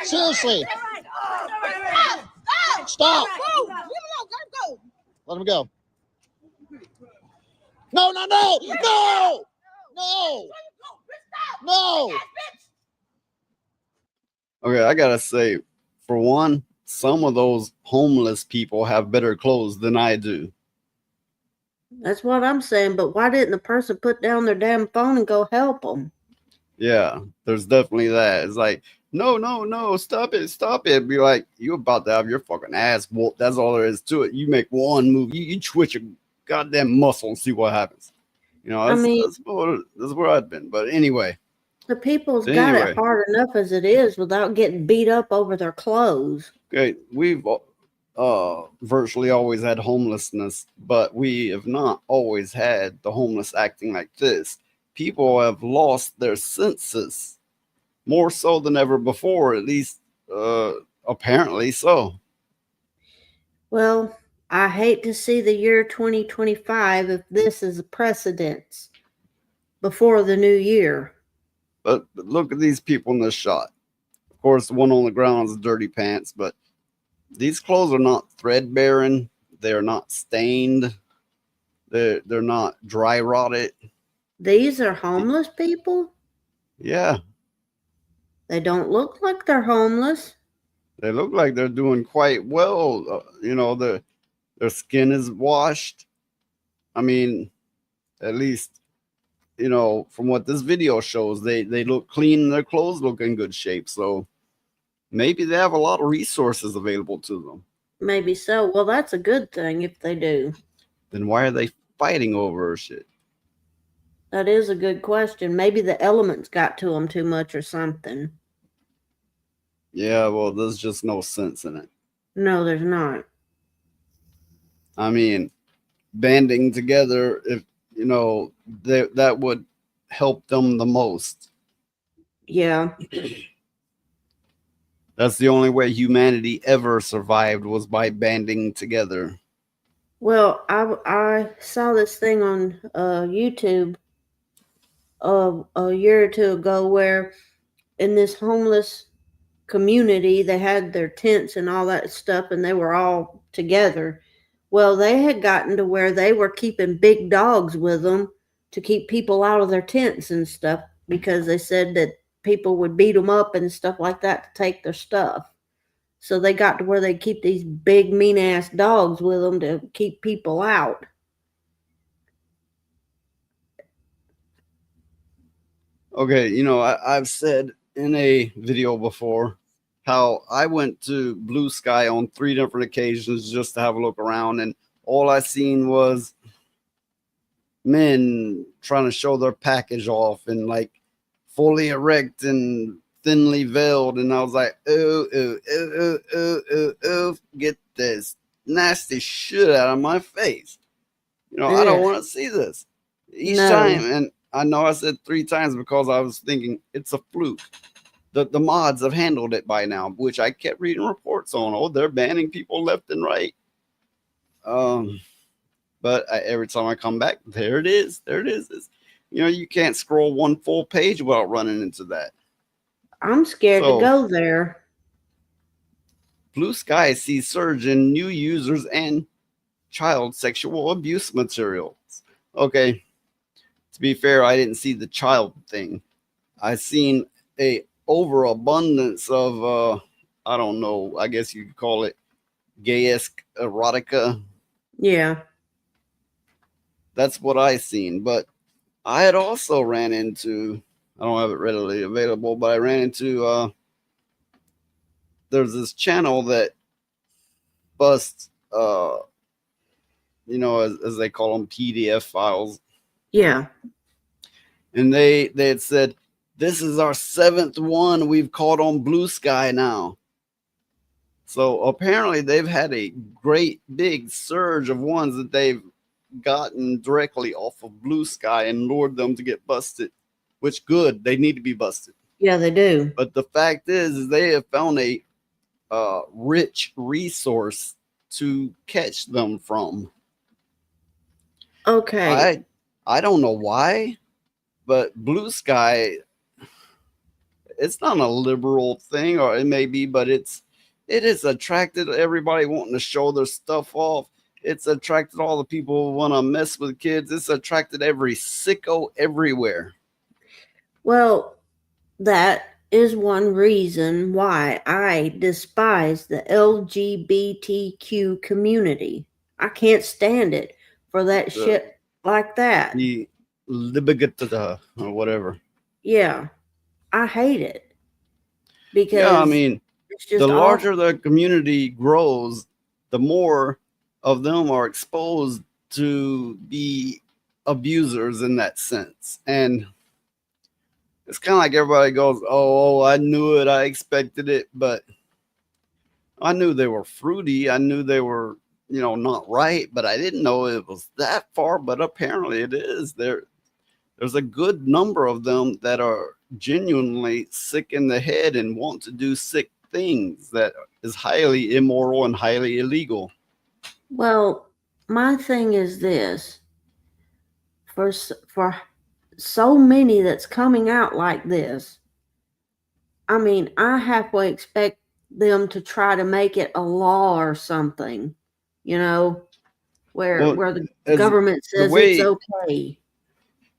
Seriously. Stop. Let him go. No. Okay, I gotta say, for one, some of those homeless people have better clothes than I do. That's what I'm saying, but why didn't the person put down their damn phone and go help them? Yeah, there's definitely that. It's like, no, stop it. Be like, you about to have your fucking ass whooped. That's all there is to it. You make one move, you twitch a goddamn muscle and see what happens. That's where I've been. But anyway. The people's got it hard enough as it is without getting beat up over their clothes. Okay, we've virtually always had homelessness, but we have not always had the homeless acting like this. People have lost their senses more so than ever before, at least apparently so. Well, I hate to see the year 2025 if this is a precedence before the new year. But look at these people in this shot. Of course, the one on the ground is Dirty Pants, but these clothes are not threadbare. They're not stained. They're not dry rotted. These are homeless people? Yeah. They don't look like they're homeless. They look like they're doing quite well. Their skin is washed. I mean, at least, from what this video shows, they look clean and their clothes look in good shape. So maybe they have a lot of resources available to them. Maybe so. Well, that's a good thing if they do. Then why are they fighting over shit? That is a good question. Maybe the elements got to them too much or something. Yeah, well, there's just no sense in it. No, there's not. I mean, banding together, if that would help them the most. Yeah. That's the only way humanity ever survived, was by banding together. Well, I saw this thing on YouTube a year or two ago where in this homeless community, they had their tents and all that stuff, and they were all together. Well, they had gotten to where they were keeping big dogs with them to keep people out of their tents and stuff, because they said that people would beat them up and stuff like that to take their stuff. So they got to where they keep these big mean ass dogs with them to keep people out. Okay, I've said in a video before how I went to Blue Sky on 3 different occasions just to have a look around, and all I seen was men trying to show their package off and like fully erect and thinly veiled, and I was like, get this nasty shit out of my face. I don't want to see this. Each time, and I know I said 3 times because I was thinking it's a fluke. The mods have handled it by now, which I kept reading reports on. Oh, they're banning people left and right. But every time I come back, there it is. You can't scroll one full page without running into that. I'm scared to go there. Blue Sky sees surge in new users and child sexual abuse materials. Okay, to be fair, I didn't see the child thing. I seen a overabundance of I don't know, I guess you could call it gay-esque erotica. Yeah. That's what I seen. But I had also ran into, I don't have it readily available, but I ran into there's this channel that busts you know, as they call them, PDF files. Yeah. And they had said, this is our 7th one we've caught on Blue Sky now. So apparently they've had a great big surge of ones that they've gotten directly off of Blue Sky and lured them to get busted, which good, they need to be busted. Yeah, they do. But the fact is they have found a rich resource to catch them from. Okay. I don't know why, but Blue Sky, it's not a liberal thing, or it may be, but it has attracted everybody wanting to show their stuff off. It's attracted all the people who want to mess with kids. It's attracted every sicko everywhere. Well, that is one reason why I despise the LGBTQ community. I can't stand it for that shit like that. The libigata or whatever. Yeah. I hate it. Because yeah, I mean, it's just the larger the community grows, the more of them are exposed to be abusers in that sense. And it's kind of like everybody goes, oh, I knew it, I expected it, but I knew they were fruity. I knew they were, you know, not right, but I didn't know it was that far, but apparently it is. There's a good number of them that are genuinely sick in the head and want to do sick things that is highly immoral and highly illegal. Well, my thing is this. For so many that's coming out like this, I mean, I halfway expect them to try to make it a law or something, you know, where the government says it's okay.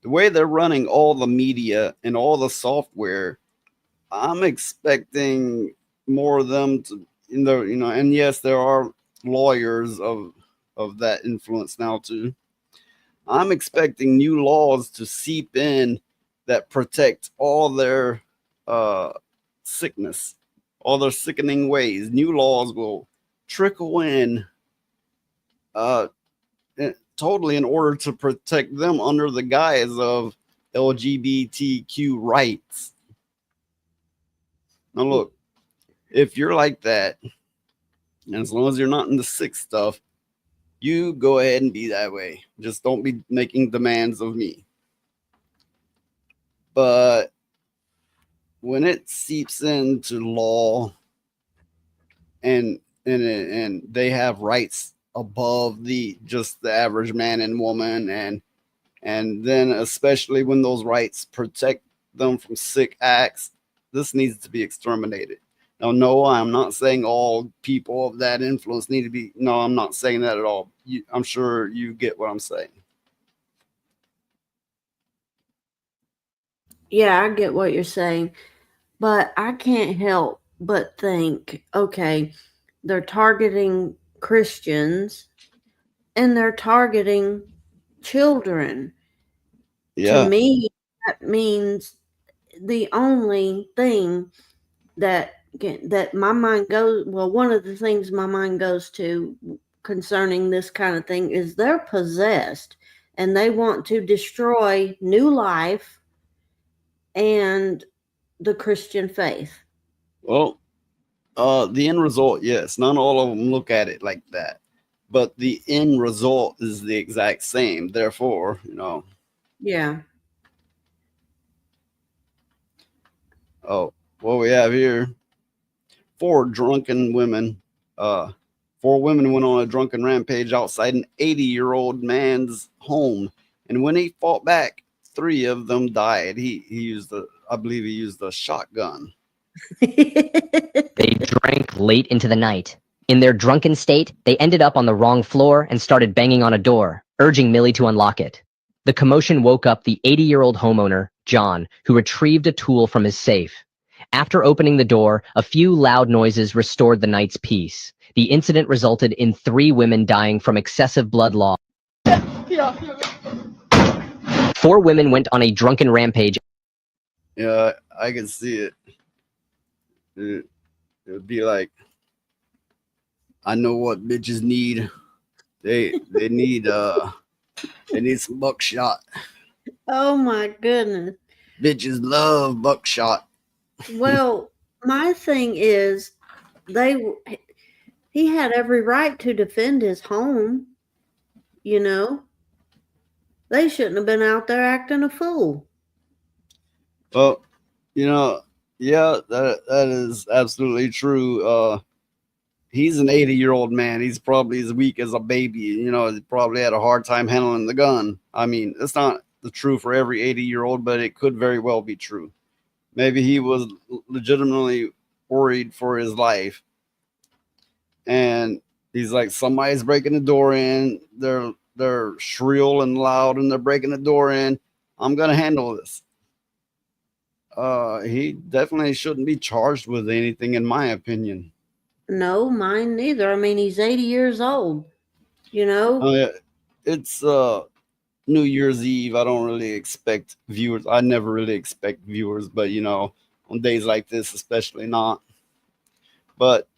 The way they're running all the media and all the software, I'm expecting more of them to, you know, and yes, there are lawyers of that influence now too. I'm expecting new laws to seep in that protect all their sickness, all their sickening ways. New laws will trickle in totally in order to protect them under the guise of LGBTQ rights. Now look, if you're like that, and as long as you're not into sick stuff, you go ahead and be that way. Just don't be making demands of me. But when it seeps into law and they have rights above just the average man and woman, and then especially when those rights protect them from sick acts, this needs to be exterminated. Now, no, I'm not saying all people of that influence need to be. No, I'm not saying that at all. I'm sure you get what I'm saying. Yeah, I get what you're saying, but I can't help but think, okay, they're targeting Christians and they're targeting children. Yeah. To me, that means the only thing that my mind goes, well, one of the things my mind goes to concerning this kind of thing is they're possessed and they want to destroy new life and the Christian faith. Well, the end result, yes. Not all of them look at it like that, but the end result is the exact same. Therefore, you know. Yeah. Oh, what we have here: 4 drunken women. 4 women went on a drunken rampage outside an 80-year-old man's home, and when he fought back, 3 of them died. He used I believe he used a shotgun. They drank late into the night. In their drunken state, they ended up on the wrong floor and started banging on a door, urging Millie to unlock it. The commotion woke up the 80-year-old homeowner, John, who retrieved a tool from his safe. After opening the door, a few loud noises restored the night's peace. The incident resulted in 3 women dying from excessive blood loss. 4 women went on a drunken rampage. Yeah, I can see it. It would be like, I know what bitches need. They need some buckshot. Oh my goodness. Bitches love buckshot. Well, my thing is, he had every right to defend his home. You know, they shouldn't have been out there acting a fool. Well, you know, yeah, that is absolutely true. He's an 80-year-old man. He's probably as weak as a baby. You know, he probably had a hard time handling the gun. I mean, it's not the true for every 80-year-old, but it could very well be true. Maybe he was legitimately worried for his life. And he's like, somebody's breaking the door in. They're shrill and loud and they're breaking the door in. I'm going to handle this. He definitely shouldn't be charged with anything, in my opinion. No, mine neither. I mean, he's 80 years old, you know? It's New Year's Eve. I don't really expect viewers. I never really expect viewers, but you know, on days like this, especially not. But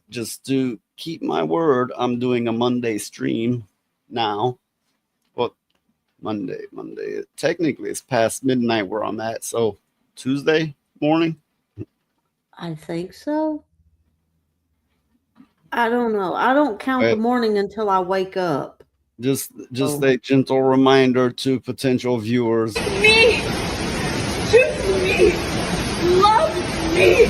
just to keep my word, I'm doing a Monday stream now. Well, Monday. Technically, it's past midnight where I'm at. So Tuesday morning? I think so. I don't know. I don't count the morning until I wake up. Just a gentle reminder to potential viewers. Me! Choose me! Love me!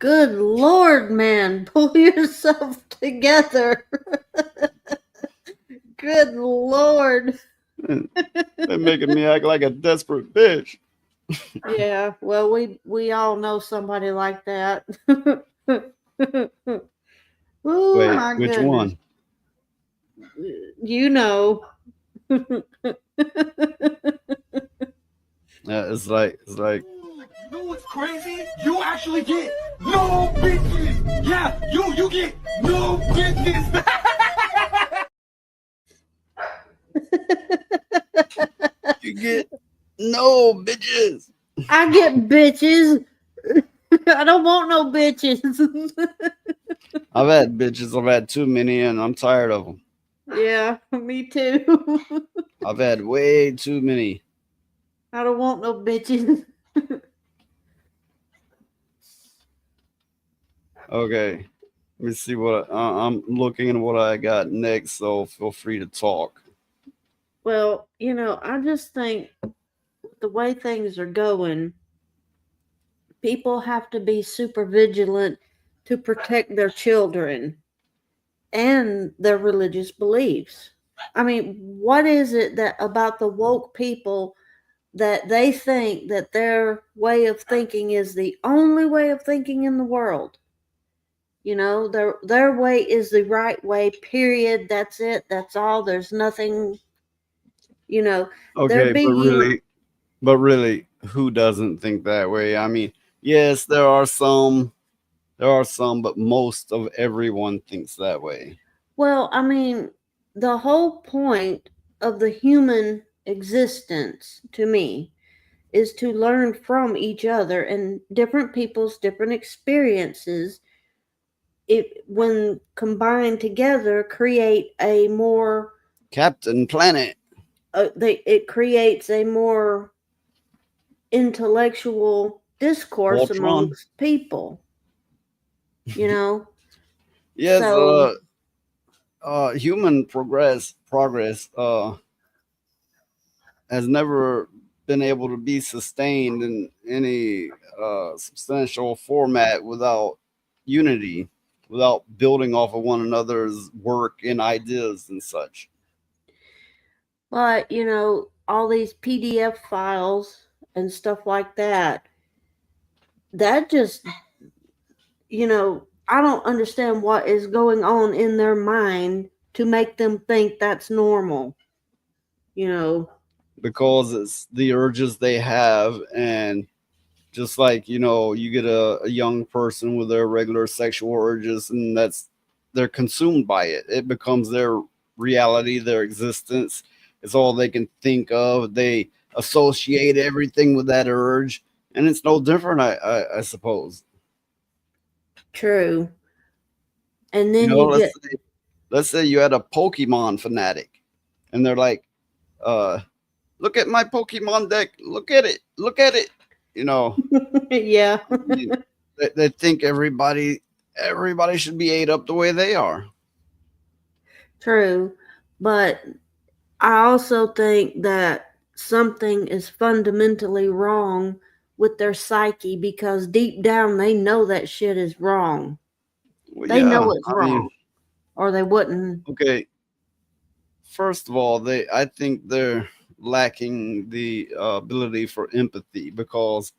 Good Lord, man. Pull yourself together. Good Lord. They're making me act like a desperate bitch. Yeah, well, we all know somebody like that. Ooh, wait, my which goodness. one? You know. It's like. You know what's crazy? You actually get no bitches. Yeah, you get no bitches. You get no bitches. I get bitches. I don't want no bitches. I've had bitches. I've had too many, and I'm tired of them. Yeah, me too. I've had way too many. I don't want no bitches. Okay, let me see what I'm looking at. What I got next, so feel free to talk. Well, you know, I just think the way things are going, people have to be super vigilant to protect their children and their religious beliefs. I mean, what is it that about the woke people that they think that their way of thinking is the only way of thinking in the world? You know, their way is the right way, period. That's it. That's all. There's nothing, you know. Okay, but really, who doesn't think that way? I mean, yes, there are some, but most of everyone thinks that way. Well, I mean, the whole point of the human existence to me is to learn from each other, and different people's different experiences, when combined together, create a more Captain Planet. It creates a more intellectual discourse Voltron. amongst people. You know. Yes. So, human progress has never been able to be sustained in any substantial format without unity, without building off of one another's work and ideas and such. but you know, all these PDF files and stuff like that, that just, I don't understand what is going on in their mind to make them think that's normal. Because it's the urges they have, and just like you get a young person with their regular sexual urges, and they're consumed by it. It becomes their reality, their existence. It's all they can think of. They associate everything with that urge, and it's no different, I suppose. True. And then you get, let's say you had a Pokemon fanatic, and they're like, look at my Pokemon deck, look at it, yeah. they think everybody should be ate up the way they are. True. But I also think that something is fundamentally wrong with their psyche, because deep down they know that shit is wrong. Well, they yeah, know it's I wrong, mean, or they wouldn't. okay, first of all, I think they're lacking the ability for empathy, because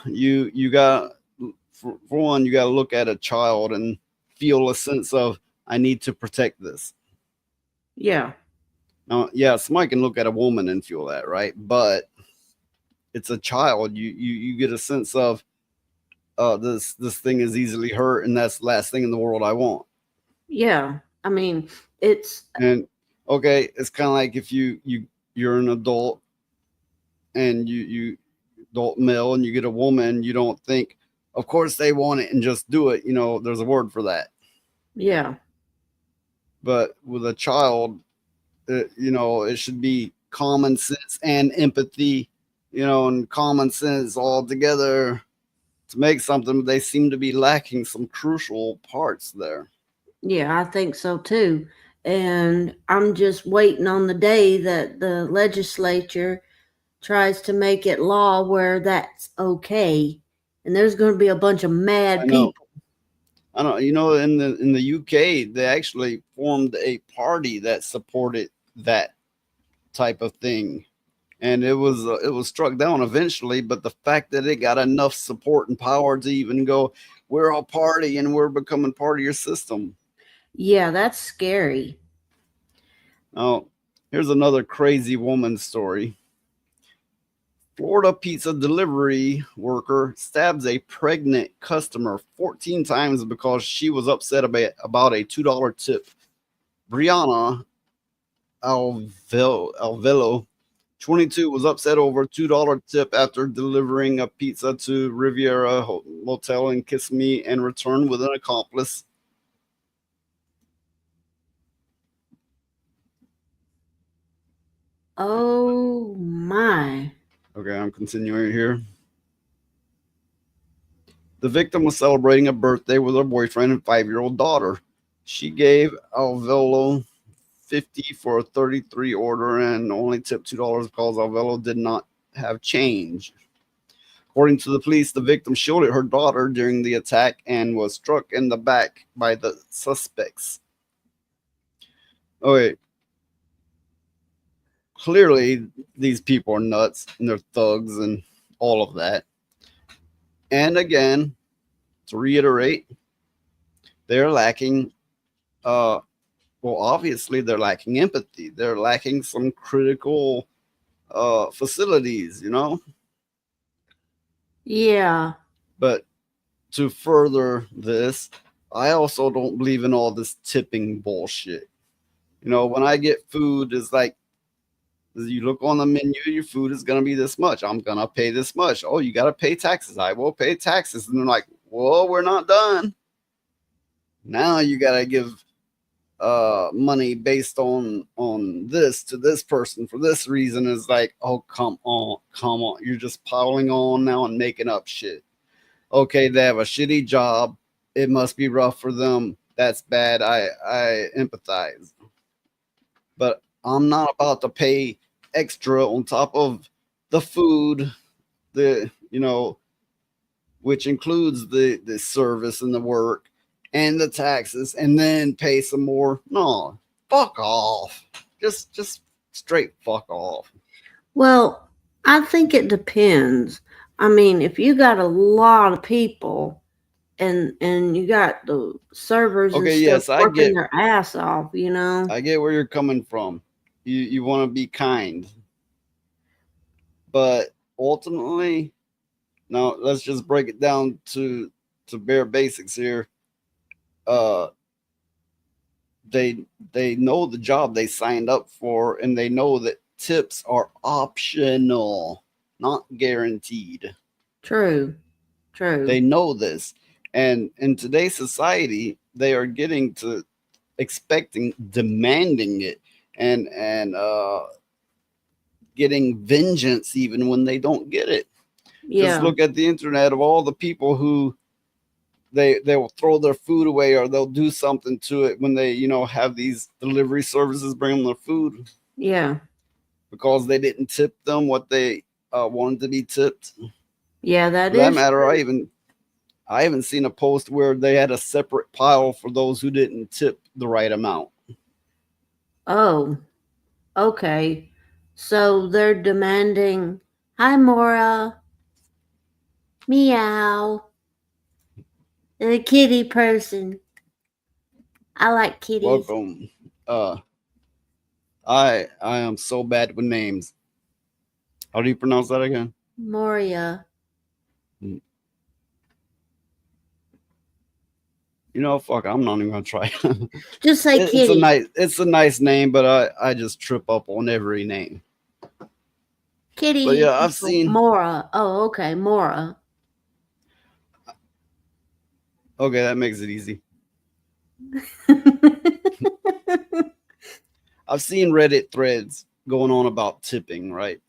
you got, for one, you got to look at a child and feel a sense of, I need to protect this. Yeah. Now, yeah, somebody can look at a woman and feel that, right? But it's a child. You get a sense of, this thing is easily hurt, and that's the last thing in the world I want. Yeah. I mean, and okay, it's kind of like if you're an adult, and you adult male, and you get a woman, you don't think, of course they want it, and just do it. There's a word for that. Yeah. But with a child, it should be common sense and empathy, and common sense all together to make something. But they seem to be lacking some crucial parts there. Yeah, I think so too. And I'm just waiting on the day that the legislature tries to make it law where that's okay. And there's going to be a bunch of mad people. I don't know. In the UK, they actually formed a party that supported that type of thing, and it was struck down eventually. But the fact that it got enough support and power to even go, we're a party and we're becoming part of your system. Yeah, that's scary. Now, here's another crazy woman story. Florida pizza delivery worker stabs a pregnant customer 14 times because she was upset about a $2 tip. Brianna Alvelo, 22, was upset over a $2 tip after delivering a pizza to Riviera Motel in Kissimmee and returned with an accomplice. Oh my. Okay, I'm continuing here. The victim was celebrating a birthday with her boyfriend and 5-year-old daughter. She gave Alvelo $50 for a 33 order and only tipped $2 because Alvelo did not have change. According to the police, the victim shielded her daughter during the attack and was struck in the back by the suspects. Okay. Clearly, these people are nuts and they're thugs and all of that. And again, to reiterate, they're lacking, obviously they're lacking empathy. They're lacking some critical facilities, Yeah. But to further this, I also don't believe in all this tipping bullshit. When I get food, it's like, you look on the menu, your food is going to be this much. I'm going to pay this much. Oh, you got to pay taxes. I will pay taxes. And they're like, whoa, we're not done. Now you got to give money based on this to this person for this reason. Is like, oh, come on. You're just piling on now and making up shit. Okay, they have a shitty job. It must be rough for them. That's bad. I empathize. But I'm not about to pay extra on top of the food, which includes the service and the work and the taxes, and then pay some more. No, fuck off. Just straight fuck off. Well, I think it depends. I mean, if you got a lot of people and you got the servers and Okay, stuff yes, I working get their ass off, you know. where you're coming from. You want to be kind, but ultimately, now let's just break it down to bare basics here. Uh, they know the job they signed up for, and they know that tips are optional, not guaranteed. True. They know this, and in today's society, they are getting to expecting, demanding it, and getting vengeance even when they don't get it. Yeah. Just look at the internet of all the people who they will throw their food away, or they'll do something to it when they have these delivery services bring them their food. Yeah. Because they didn't tip them what they wanted to be tipped. Yeah, For that matter, I haven't seen a post where they had a separate pile for those who didn't tip the right amount. Oh, okay. So they're demanding, hi, Mora. Meow. The kitty person. I like kitties. Welcome. I am so bad with names. How do you pronounce that again? Moria. Fuck, I'm not even gonna try. Just say kitty. It's a nice name, but I just trip up on every name. Kitty. But yeah, I've seen Mora. Oh, okay, Mora. Okay, that makes it easy. I've seen Reddit threads going on about tipping, right?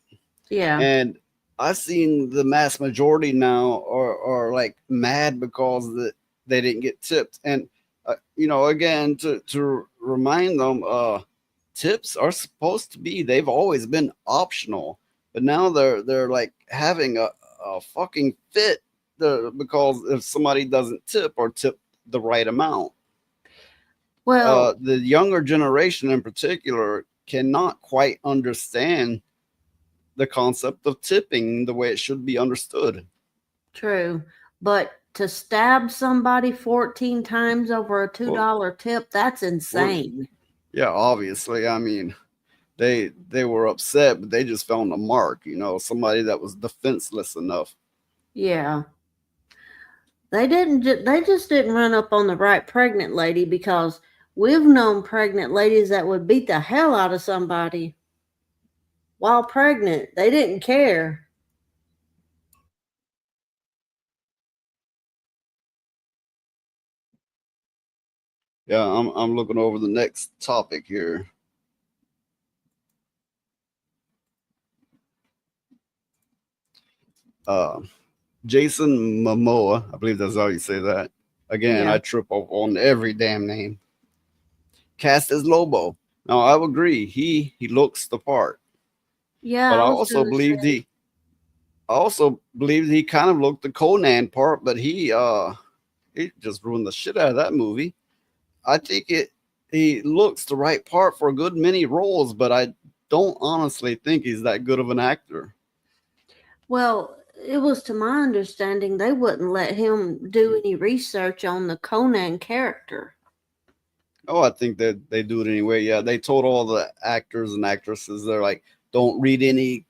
Yeah. And I've seen the mass majority now are like mad because they didn't get tipped. And again, to remind them, tips are supposed to be, they've always been optional, but now they're like having a fucking fit because if somebody doesn't tip or tip the right amount. Well, the younger generation in particular cannot quite understand the concept of tipping the way it should be understood. True. But to stab somebody 14 times over a $2 tip, that's insane. Yeah, obviously. I mean, they were upset, but they just found a mark, somebody that was defenseless enough. Yeah. They just didn't run up on the right pregnant lady, because we've known pregnant ladies that would beat the hell out of somebody while pregnant. They didn't care. Yeah, I'm looking over the next topic here. Jason Momoa, I believe that's how you say that. Again, I trip up on every damn name. Cast as Lobo. Now, I would agree, he looks the part. Yeah, but I also believed he kind of looked the Conan part, but he just ruined the shit out of that movie. I think he looks the right part for a good many roles, but I don't honestly think he's that good of an actor. Well, it was to my understanding they wouldn't let him do any research on the Conan character. Oh, I think that they do it anyway. Yeah, they told all the actors and actresses, they're like, don't read any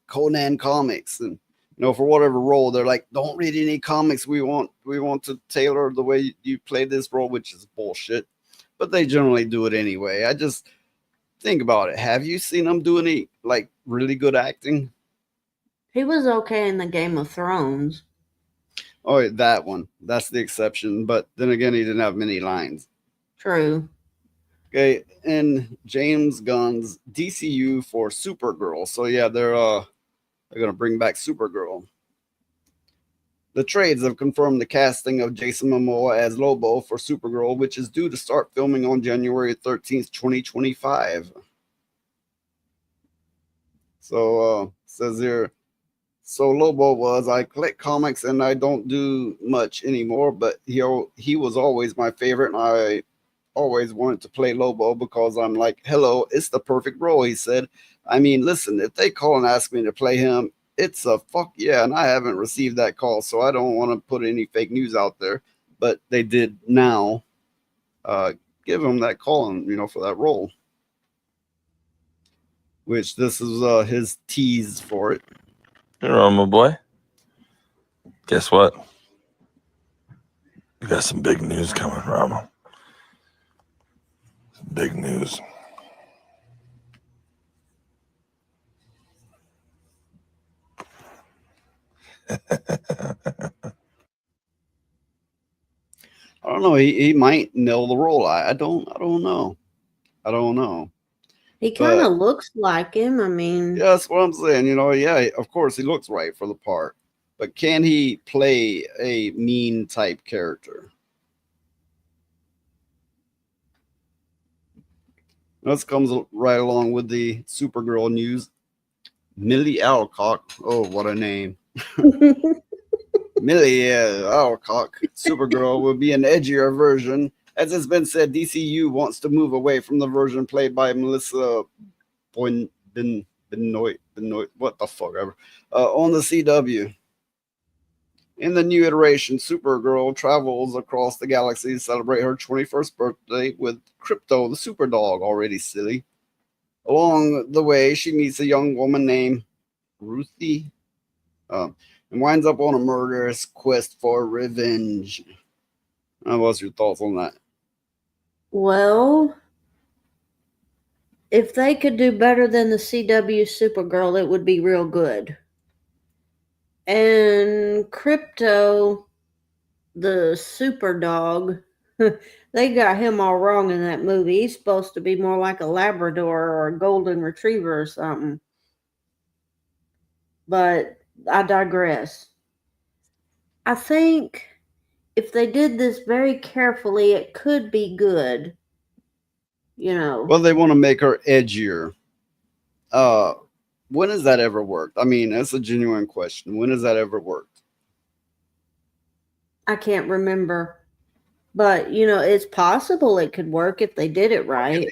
Conan comics, and for whatever role, they're like, don't read any comics. We want to tailor the way you play this role, which is bullshit. But they generally do it anyway. I just think about it. Have you seen him do any like really good acting? He was okay in the Game of Thrones. Oh, that one. That's the exception. But then again, he didn't have many lines. True. Okay, and James Gunn's DCU for Supergirl. So yeah, they're gonna bring back Supergirl. The trades have confirmed the casting of Jason Momoa as Lobo for Supergirl, which is due to start filming on January 13th, 2025. So says here, so Lobo was, I collect comics and I don't do much anymore, but he was always my favorite, and always wanted to play Lobo because I'm like, hello, it's the perfect role, he said. I mean, listen, if they call and ask me to play him, it's a fuck yeah, and I haven't received that call, so I don't want to put any fake news out there. But they did now give him that call, and for that role, which this is his tease for it. You're on, my boy. Guess what? We got some big news coming, Rama. Big news. I don't know. He might nail the role. I don't know. I don't know. He kind But of looks like him. I mean, yeah, that's what I'm saying. Yeah, of course he looks right for the part. But can he play a mean type character? This comes right along with the Supergirl news. Millie Alcock. Oh, what a name. Millie Alcock. Supergirl will be an edgier version. As it's been said, DCU wants to move away from the version played by Melissa Benoit, what the fuck ever, on the CW. In the new iteration, Supergirl travels across the galaxy to celebrate her 21st birthday with Crypto, the super dog, already silly. Along the way, she meets a young woman named Ruthie and winds up on a murderous quest for revenge. What's your thoughts on that? well, if they could do better than the CW Supergirl, it would be real good. And Crypto, the super dog, they got him all wrong in that movie. He's supposed to be more like a Labrador or a golden retriever or something. But I digress. I think if they did this very carefully, it could be good. Well, they want to make her edgier. When has that ever worked? I mean, that's a genuine question. When has that ever worked? I can't remember. But, it's possible it could work if they did it right.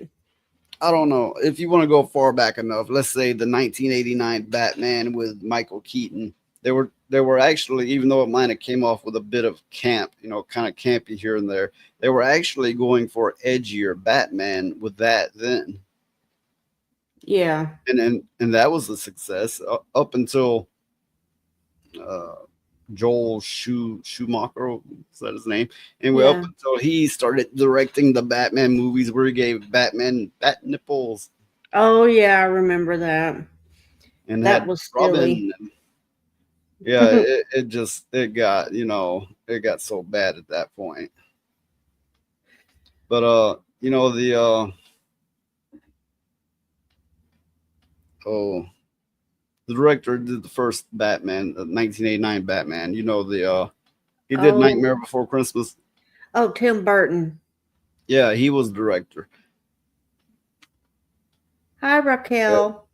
I don't know. If you want to go far back enough, let's say the 1989 Batman with Michael Keaton. They were actually, even though it might have came off with a bit of camp, kind of campy here and there, they were actually going for edgier Batman with that then. Yeah. And that was a success up until Joel Schumacher, is that his name? Anyway, up until he started directing the Batman movies where he gave Batman bat nipples. Oh, yeah, I remember that. And that was silly. Yeah, it got, it got so bad at that point. But the director did the first Batman, the 1989 Batman. He did Nightmare Before Christmas. Oh, Tim Burton. Yeah, he was director. Hi, Raquel.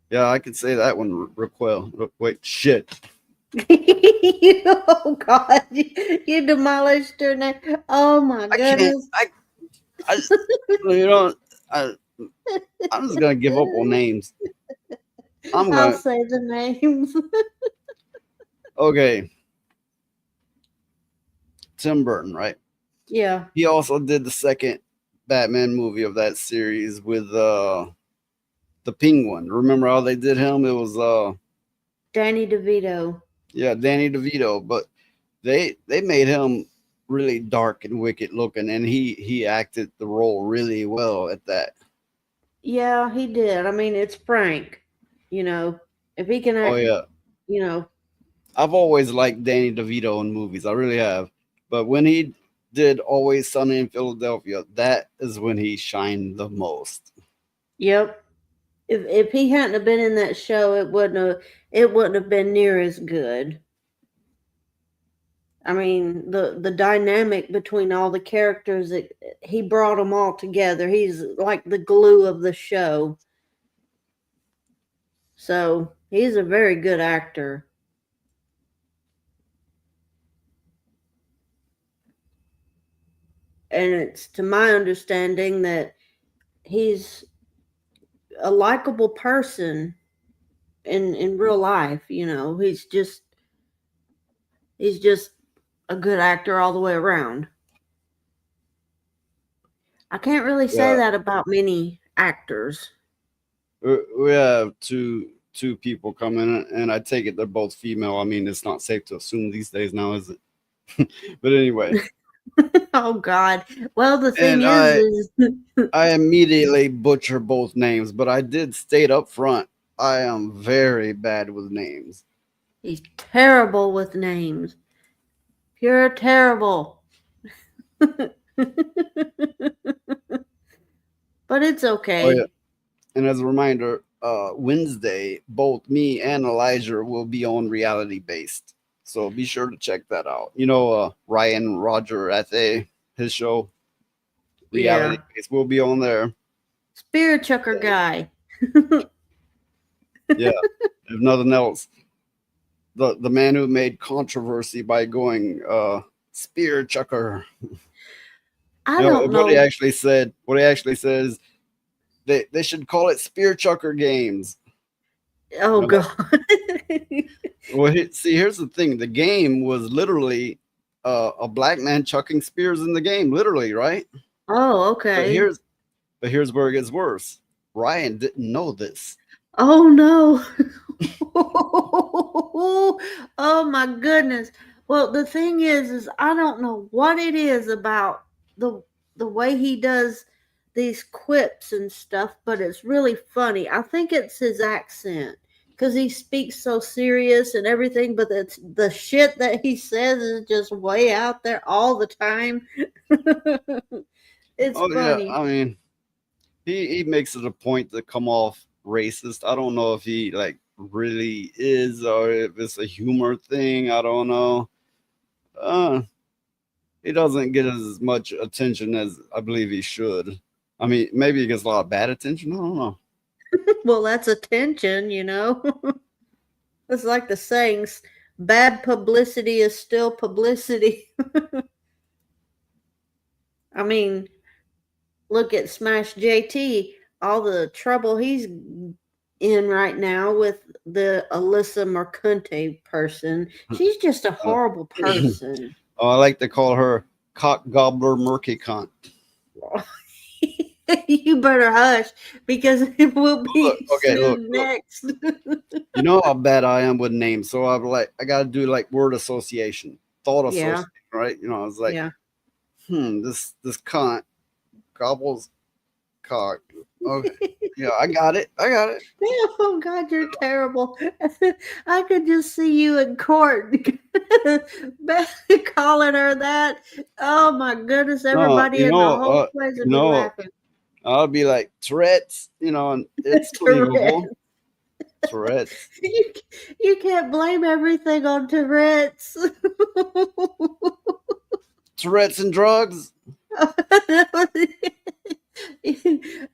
Yeah, I could say that one, Raquel. Wait, shit. Oh, God. You demolished her name. Oh, my goodness. I'm just going to give up on names. I'll say the names. Okay. Tim Burton, right? Yeah. He also did the second Batman movie of that series with the Penguin. Remember how they did him? It was Danny DeVito. Yeah, Danny DeVito. But they made him really dark and wicked looking, and he acted the role really well at that. Yeah, he did. I mean, it's Frank. If he can act, Oh yeah. I've always liked Danny DeVito in movies. I really have. But when he did Always Sunny in Philadelphia, that is when he shined the most. Yep. If he hadn't have been in that show, it wouldn't have been near as good. I mean, the dynamic between all the characters, he brought them all together. He's like the glue of the show. So he's a very good actor. and it's to my understanding that he's a likable person in real life. You know, he's just a good actor all the way around. I can't really say Yeah. that about many actors. We have two people coming, and I take it they're both female. I mean, it's not safe to assume these days now, is it? But anyway, Oh God. Well, the thing and is I immediately butcher both names, but I did state up front I am very bad with names. he's terrible with names. Pure terrible. But it's okay. Oh yeah, and as a reminder, Wednesday, both me and Elijah will be on Reality Based, so be sure to check that out. You know, Ryan Roger at his show, Reality Yeah. Based, will be on there. Spirit chucker guy. Yeah, if nothing else, the man who made controversy by going spear chucker. I don't know. What he actually said is they should call it spear chucker games. Oh No. God. Well, see, here's the thing: the game was literally a black man chucking spears in the game, literally, right? Oh, okay. But here's where it gets worse. Ryan didn't know this. Oh no. Oh my goodness. Well, the thing is I don't know what it is about the way he does these quips and stuff, but it's really funny. I think it's his accent because he speaks so serious and everything, but it's the shit that he says is just way out there all the time. It's funny. Yeah, I mean, he makes it a point to come off racist. I don't know if he like really is or if it's a humor thing. I don't know. He doesn't get as much attention as I believe he should. I mean, maybe he gets a lot of bad attention. I don't know. Well, that's attention, you know. It's like the sayings, bad publicity is still publicity. I mean, look at Smash JT, all the trouble he's in right now with the Alyssa Mercante person. She's just a horrible person. Oh, I like to call her cock gobbler murky cunt. You better hush because it will be Look. next. You know how bad I am with names, so I gotta do like word association, thought association, right? You know, I was like, this cunt gobbles cock. Okay, yeah, I got it. Oh God, you're terrible. I could just see you in court calling her that. Oh my goodness, everybody in the whole place would be laughing. I'll be like Tourette's, you know, and it's believable. Tourette's. You can't blame everything on Tourette's. Tourette's and drugs.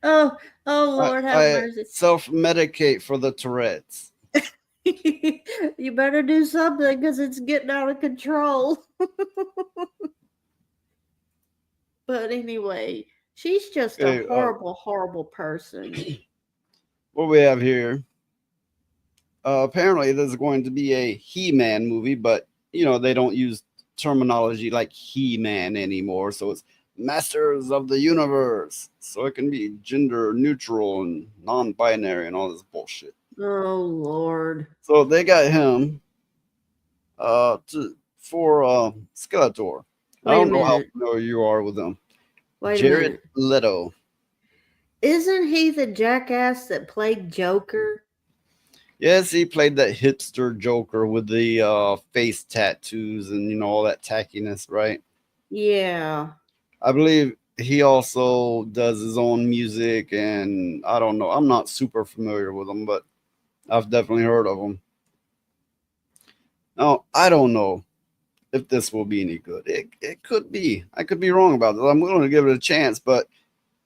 Oh Lord, have mercy. Self-medicate for the Tourette's. You better do something because it's getting out of control. But anyway, she's just a horrible, horrible person. What we have here, apparently there's going to be a He-Man movie, but, you know, they don't use terminology like He-Man anymore, so it's Masters of the Universe, so it can be gender neutral and non-binary and all this bullshit. Oh Lord! So they got him for Skeletor. I don't know how familiar you are with him. Jared Leto. Isn't he the jackass that played Joker? Yes, he played that hipster Joker with the face tattoos and, you know, all that tackiness, right? Yeah. I believe he also does his own music, and I don't know. I'm not super familiar with him, but I've definitely heard of him. Now, I don't know if this will be any good. It could be. I could be wrong about this. I'm willing to give it a chance, but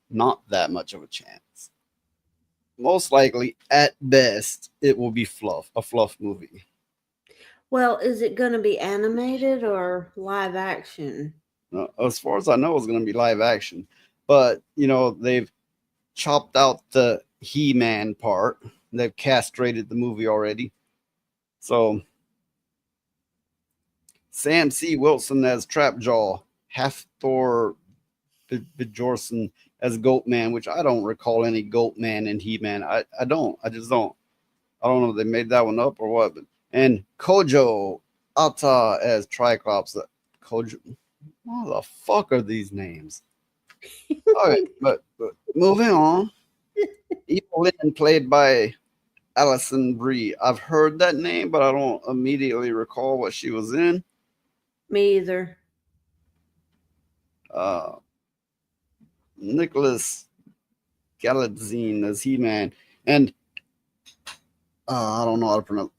not that much of a chance. Most likely, at best, it will be a fluff movie. Well, is it going to be animated or live action? As far as I know, it's going to be live action. But, you know, they've chopped out the He-Man part. They've castrated the movie already. So, Sam C. Wilson as Trapjaw, Hafthor Bjornsson as Goatman, which I don't recall any Goatman in He-Man. I don't. I just don't. I don't know if they made that one up or what. But, and Kojo Ata as Triclops. Kojo. What the fuck are these names? All right, but moving on. Evelyn, played by Alison Brie. I've heard that name, but I don't immediately recall what she was in. Me either. Nicholas Galitzine as He-Man, and I don't know how to pronounce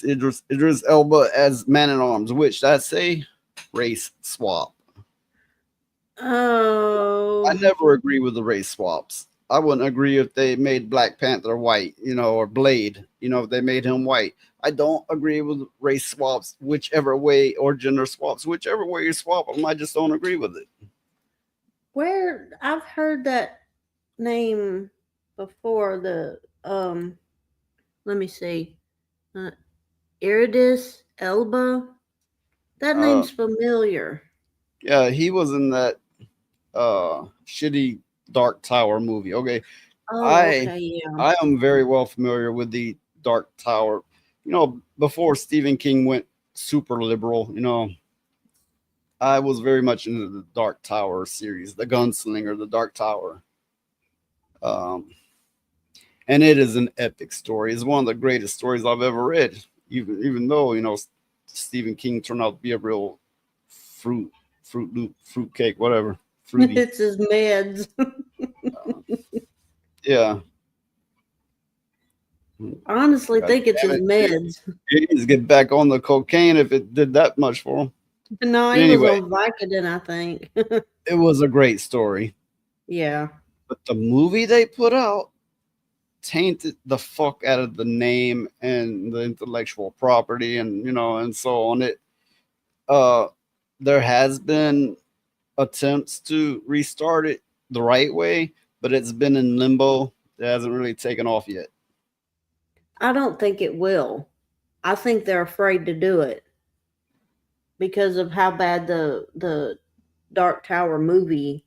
Idris Elba as Man-at-Arms, which that's a race swap. Oh. I never agree with the race swaps. I wouldn't agree if they made Black Panther white, you know, or Blade, you know, if they made him white. I don't agree with race swaps, whichever way, or gender swaps, whichever way you swap them. I just don't agree with it. Where I've heard that name before, the let me see. Idris Elba. That name's familiar. Yeah, he was in that shitty Dark Tower movie. Okay. Oh, okay, yeah. I am very well familiar with the Dark Tower. You know, before Stephen King went super liberal, you know, I was very much into the Dark Tower series, the Gunslinger, the Dark Tower. And it is an epic story. It's one of the greatest stories I've ever read, even though, you know, Stephen King turned out to be a real fruit cake, whatever. Fruity. It's his meds. Yeah. I honestly think it's his meds. He needs to get back on the cocaine if it did that much for him. No, he Anyway. was on Vicodin, I think. It was a great story. Yeah. But the movie they put out tainted the fuck out of the name and the intellectual property and, you know, and so on. There has been attempts to restart it the right way, but it's been in limbo. It hasn't really taken off yet. I don't think it will. I think they're afraid to do it because of how bad the Dark Tower movie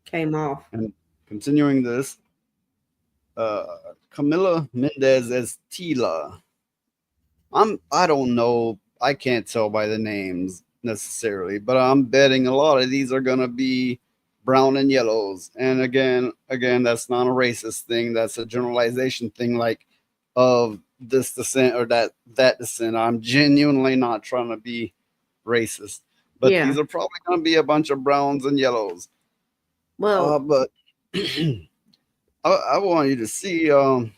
came off. And continuing this, Camila Mendez as Tila. I don't know. I can't tell by the names necessarily, but I'm betting a lot of these are gonna be brown and yellows. And again, that's not a racist thing. That's a generalization thing, like of this descent or that descent. I'm genuinely not trying to be racist, but these are probably gonna be a bunch of browns and yellows. Well, but I want you to see. As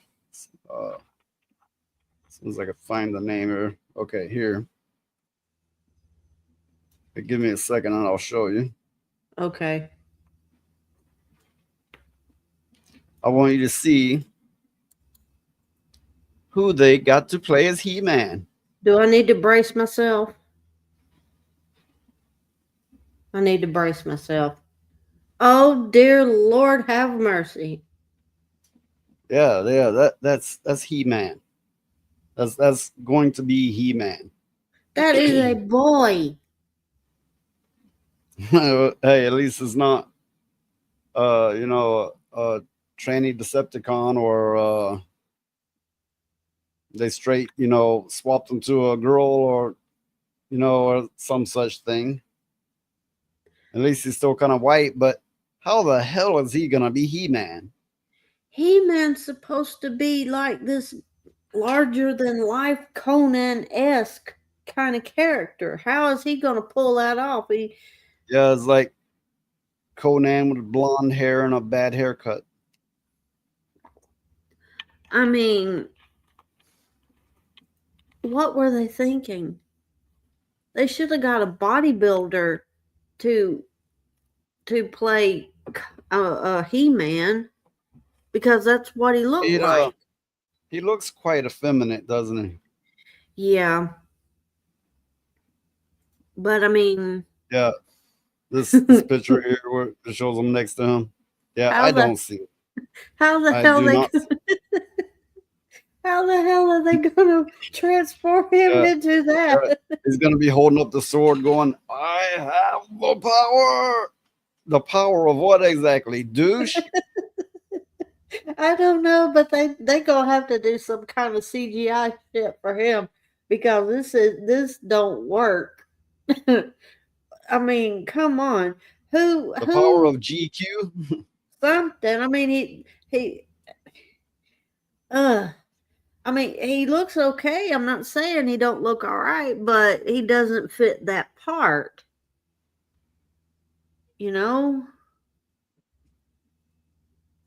soon as I can find the name here. Okay, here. Give me a second and I'll show you. Okay. I want you to see who they got to play as He-Man. Do I need to brace myself? I need to brace myself. Oh, dear Lord, have mercy. Yeah, that's He-Man. That's going to be He-Man. That is a boy. Hey, at least it's not you know, a tranny Decepticon or they straight, you know, swapped them to a girl or, you know, or some such thing. At least he's still kind of white, but how the hell is he gonna be He-Man? He-Man's supposed to be like this larger than life Conan-esque kind of character. How is he gonna pull that off? Yeah, it's like Conan with blonde hair and a bad haircut. I mean, what were they thinking? They should have got a bodybuilder to play He-Man because that's what he looked like. He looks quite effeminate, doesn't he? Yeah. But I mean, yeah. This picture here where it shows him next to him. Yeah, How I the- don't see it. How the I hell do they? not. How the hell are they gonna transform him Yeah, into that? He's gonna be holding up the sword, going, "I have the power." The power of what exactly, douche? I don't know, but they gonna have to do some kind of CGI shit for him because this don't work. I mean, come on, The power who of GQ. something? I mean, he I mean, he looks okay. I'm not saying he don't look all right, but he doesn't fit that part. You know?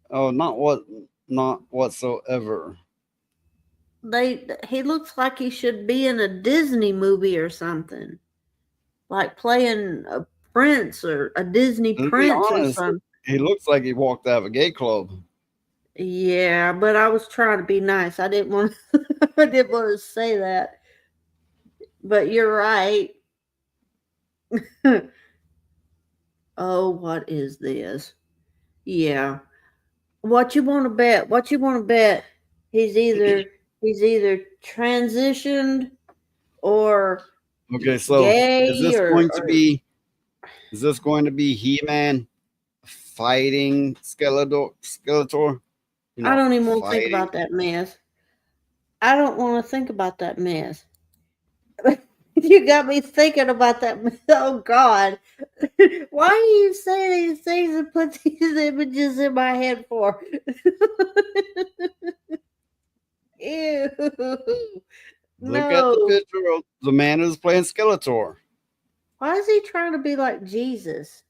Oh, not whatsoever. He looks like he should be in a Disney movie or something. Like playing a prince or a Disney To be prince or honest, something. he looks like he walked out of a gay club. Yeah, but I was trying to be nice. I didn't want I didn't want to say that. But you're right. Oh, what is this? Yeah. What you want to bet? What you want to bet? He's either transitioned or Okay, so gay is this going to be He-Man fighting Skeletor? You I know, don't even want to think fighting. about that mess. I don't want to think about that mess. You got me thinking about that. Oh God, why are you saying these things and put these images in my head for? Ew. Look at the No. picture of the man who's playing Skeletor. Why is he trying to be like Jesus?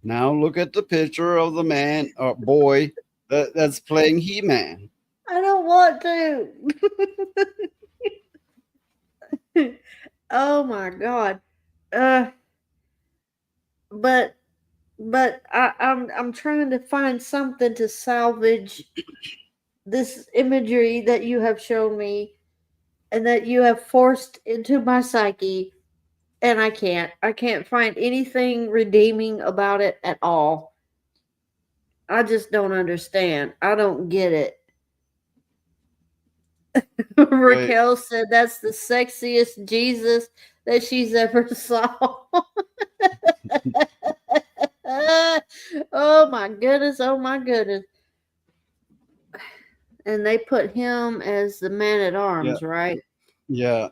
Now look at the picture of the man or boy that's playing He-Man. I don't want to. Oh my God. But I'm trying to find something to salvage this imagery that you have shown me and that you have forced into my psyche, and I can't find anything redeeming about it at all. I just don't understand. I don't get it. Raquel said that's the sexiest Jesus that she's ever saw. Oh my goodness, oh my goodness. And they put him as the man at arms, right? Yeah.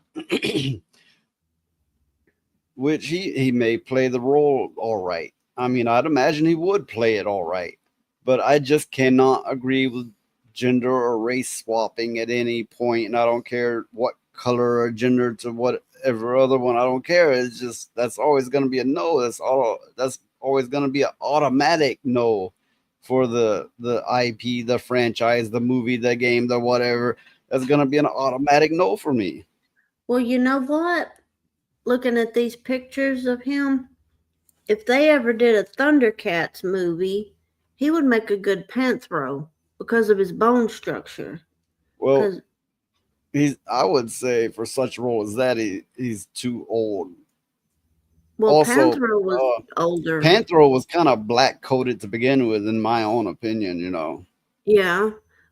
Which he may play the role all right. I mean, I'd imagine he would play it all right. But I just cannot agree with gender or race swapping at any point, and I don't care what color or gender to whatever other one. I don't care. It's just that's always going to be a no. That's always going to be an automatic no for the IP, the franchise, the movie, the game, the whatever. That's going to be an automatic no for me. Well, you know what? Looking at these pictures of him, if they ever did a Thundercats movie, he would make a good Panthro because of his bone structure. Well, I would say for such a role as that, he's too old. Well, Also, Panthro was older. Panthro was kind of black coated to begin with, in my own opinion, you know. Yeah,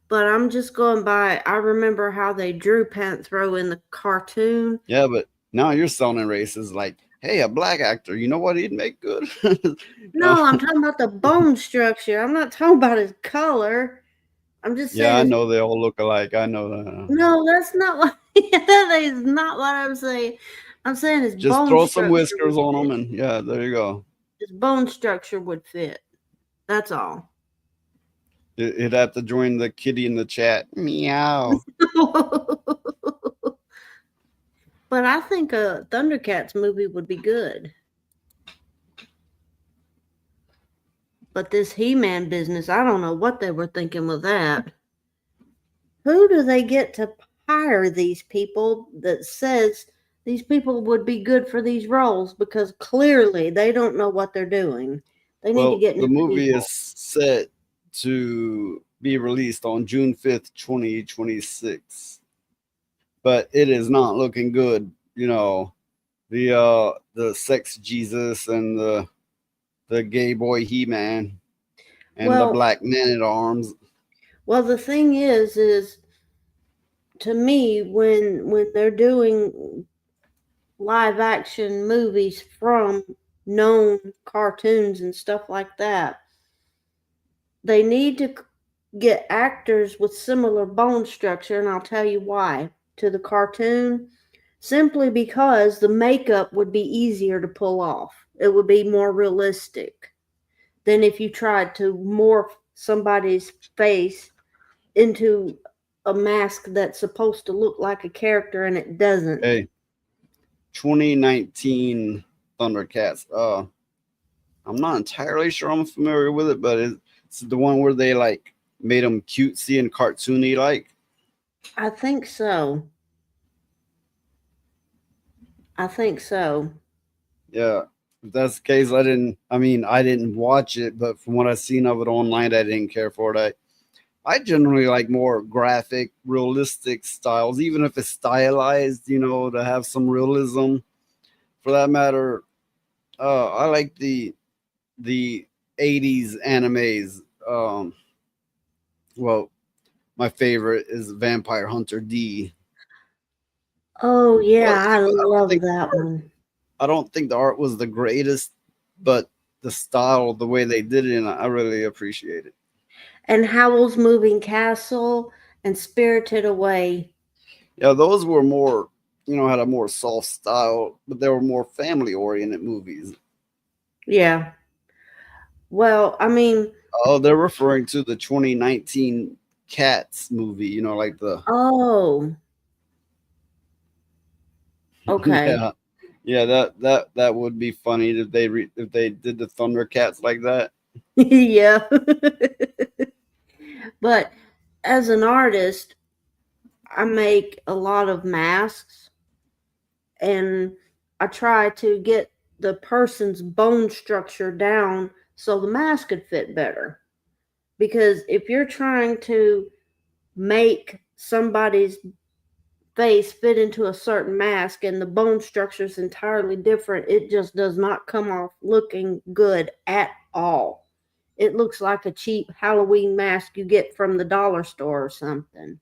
but I'm just going by, I remember how they drew Panthro in the cartoon. Yeah, but now you're sounding racist. Like, hey, a black actor, you know what he'd make good? No, I'm talking about the bone structure. I'm not talking about his color. I'm just saying. Yeah, I know they all look alike. I know that. No, that's not what. That is not what I'm saying. I'm saying his Just bone throw some structure whiskers would on fit. them, and yeah, there you go. His bone structure would fit. That's all. He'd have to join the kitty in the chat. Meow. But I think a Thundercats movie would be good. But this He-Man business, I don't know what they were thinking with that. Who do they get to hire these people that says these people would be good for these roles? Because clearly they don't know what they're doing. They need to get the new movie people. is set to be released on June 5th, 2026. But it is not looking good, you know. The sex Jesus and the the gay boy He-Man and the Well, Black Man-at-Arms. well, the thing is to me, when they're doing live action movies from known cartoons and stuff like that, they need to get actors with similar bone structure, and I'll tell you why, to the cartoon. Simply because the makeup would be easier to pull off. It would be more realistic than if you tried to morph somebody's face into a mask that's supposed to look like a character and it doesn't. Hey, 2019 Thundercats. I'm not entirely sure I'm familiar with it, but it's the one where they like made them cutesy and cartoony like. I think so. Yeah, if that's the case, I didn't watch it, but from what I've seen of it online, I didn't care for it. I generally like more graphic, realistic styles, even if it's stylized, to have some realism. For that matter, I like the 80s animes. Well, my favorite is Vampire Hunter D. Oh yeah, I don't love think that one. I don't think the art was the greatest, but the style, the way they did it, and I really appreciate it. And Howl's Moving Castle and Spirited Away. Yeah, those were more, had a more soft style, but they were more family-oriented movies. Yeah. Well, I mean. Oh, they're referring to the 2019 Cats movie, like the. Oh. Okay. Yeah, that would be funny if they did the Thundercats like that. Yeah. But as an artist, I make a lot of masks and I try to get the person's bone structure down so the mask could fit better. Because if you're trying to make somebody's face fit into a certain mask and the bone structure is entirely different, it just does not come off looking good at all. It looks like a cheap Halloween mask you get from the dollar store or something.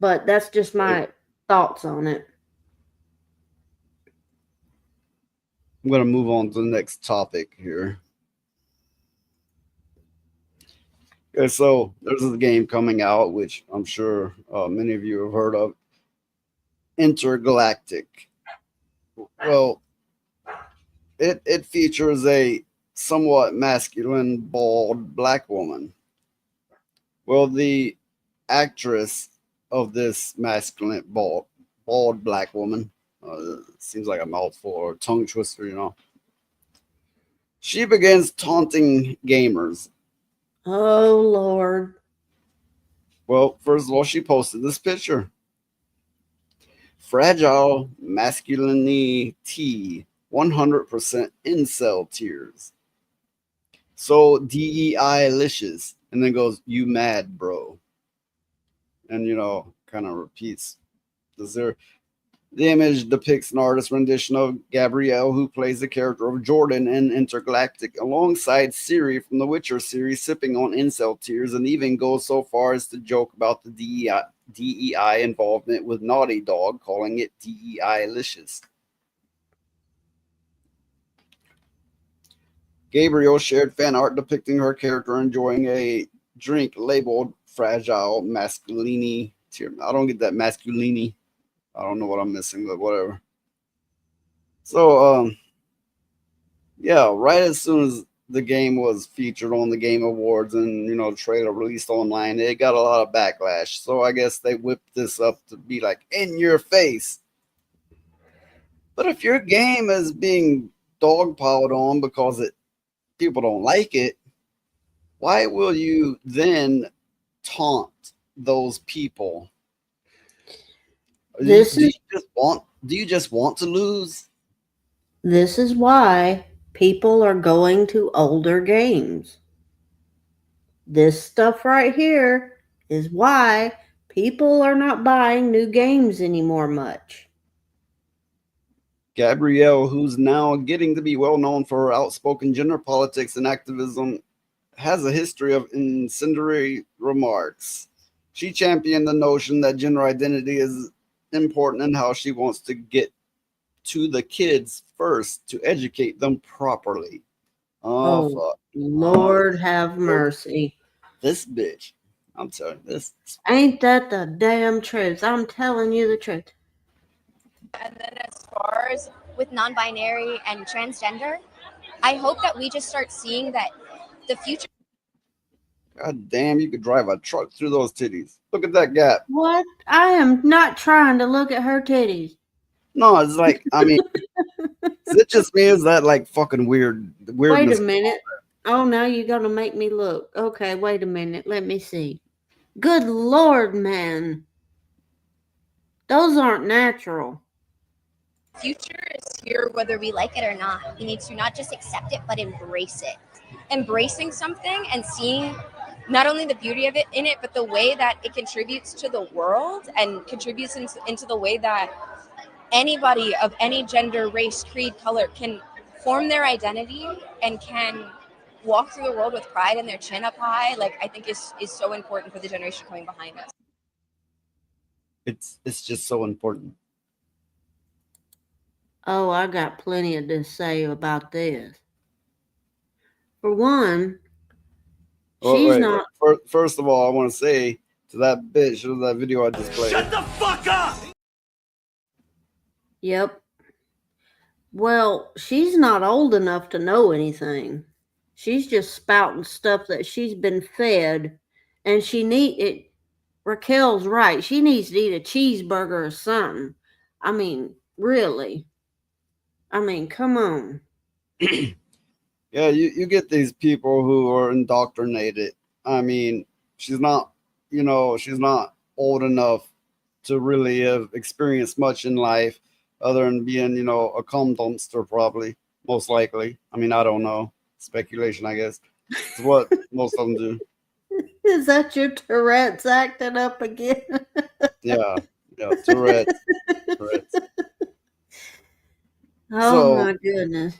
But that's just my thoughts on it. I'm going to move on to the next topic here. Okay, so there's a game coming out, which I'm sure many of you have heard of, Intergalactic. Well, it features a somewhat masculine, bald black woman. Well, the actress of this masculine, bald black woman, seems like a mouthful or a tongue twister, she begins taunting gamers. Oh, Lord. Well, first of all, she posted this picture. Fragile masculinity, 100% incel tears. So DEI-licious. And then goes, you mad, bro. And, kind of repeats. The image depicts an artist rendition of Gabrielle, who plays the character of Jordan in Intergalactic, alongside Ciri from the Witcher series, sipping on incel tears, and even goes so far as to joke about the DEI involvement with Naughty Dog, calling it DEI-licious. Gabrielle shared fan art depicting her character enjoying a drink labeled Fragile Masculinity. I don't get that masculinity. I don't know what I'm missing, but whatever. So, yeah, right as soon as the game was featured on the Game Awards and, the trailer released online, it got a lot of backlash. So I guess they whipped this up to be like, in your face. But if your game is being dogpiled on because people don't like it, why will you then taunt those people? Do you just want to lose? This is why people are going to older games. This stuff right here is why people are not buying new games anymore much. Gabrielle, who's now getting to be well known for her outspoken gender politics and activism, has a history of incendiary remarks. She championed the notion that gender identity is important and how she wants to get to the kids first to educate them properly. Oh, Fuck. Lord have mercy. This bitch. I'm telling you, this. Ain't that the damn truth? I'm telling you the truth. And then as far as with non-binary and transgender, I hope that we just start seeing that the future. God damn, you could drive a truck through those titties. Look at that gap. What? I am not trying to look at her titties. No, it's like, I mean, is it just me? Is that like fucking weird? Wait a minute. Oh, now you're going to make me look. Okay, wait a minute. Let me see. Good Lord, man. Those aren't natural. Future is here whether we like it or not. We need to not just accept it, but embrace it. Embracing something and seeing not only the beauty of it in it, but the way that it contributes to the world and contributes into the way that anybody of any gender, race, creed, color can form their identity and can walk through the world with pride and their chin up high, like I think is so important for the generation coming behind us. It's just so important. Oh, I got plenty to say about this. For one, she's not. First of all, I want to say to that bitch of that video I just played. Shut the fuck up! Yep. Well, she's not old enough to know anything. She's just spouting stuff that she's been fed, and she need it. Raquel's right. She needs to eat a cheeseburger or something. I mean, really. I mean, come on. Yeah, you get these people who are indoctrinated. I mean, she's not old enough to really have experienced much in life other than being, a cum dumpster, probably, most likely. I mean, I don't know. Speculation, I guess. It's what most of them do. Is that your Tourette's acting up again? Yeah, Tourette's. Oh, my goodness.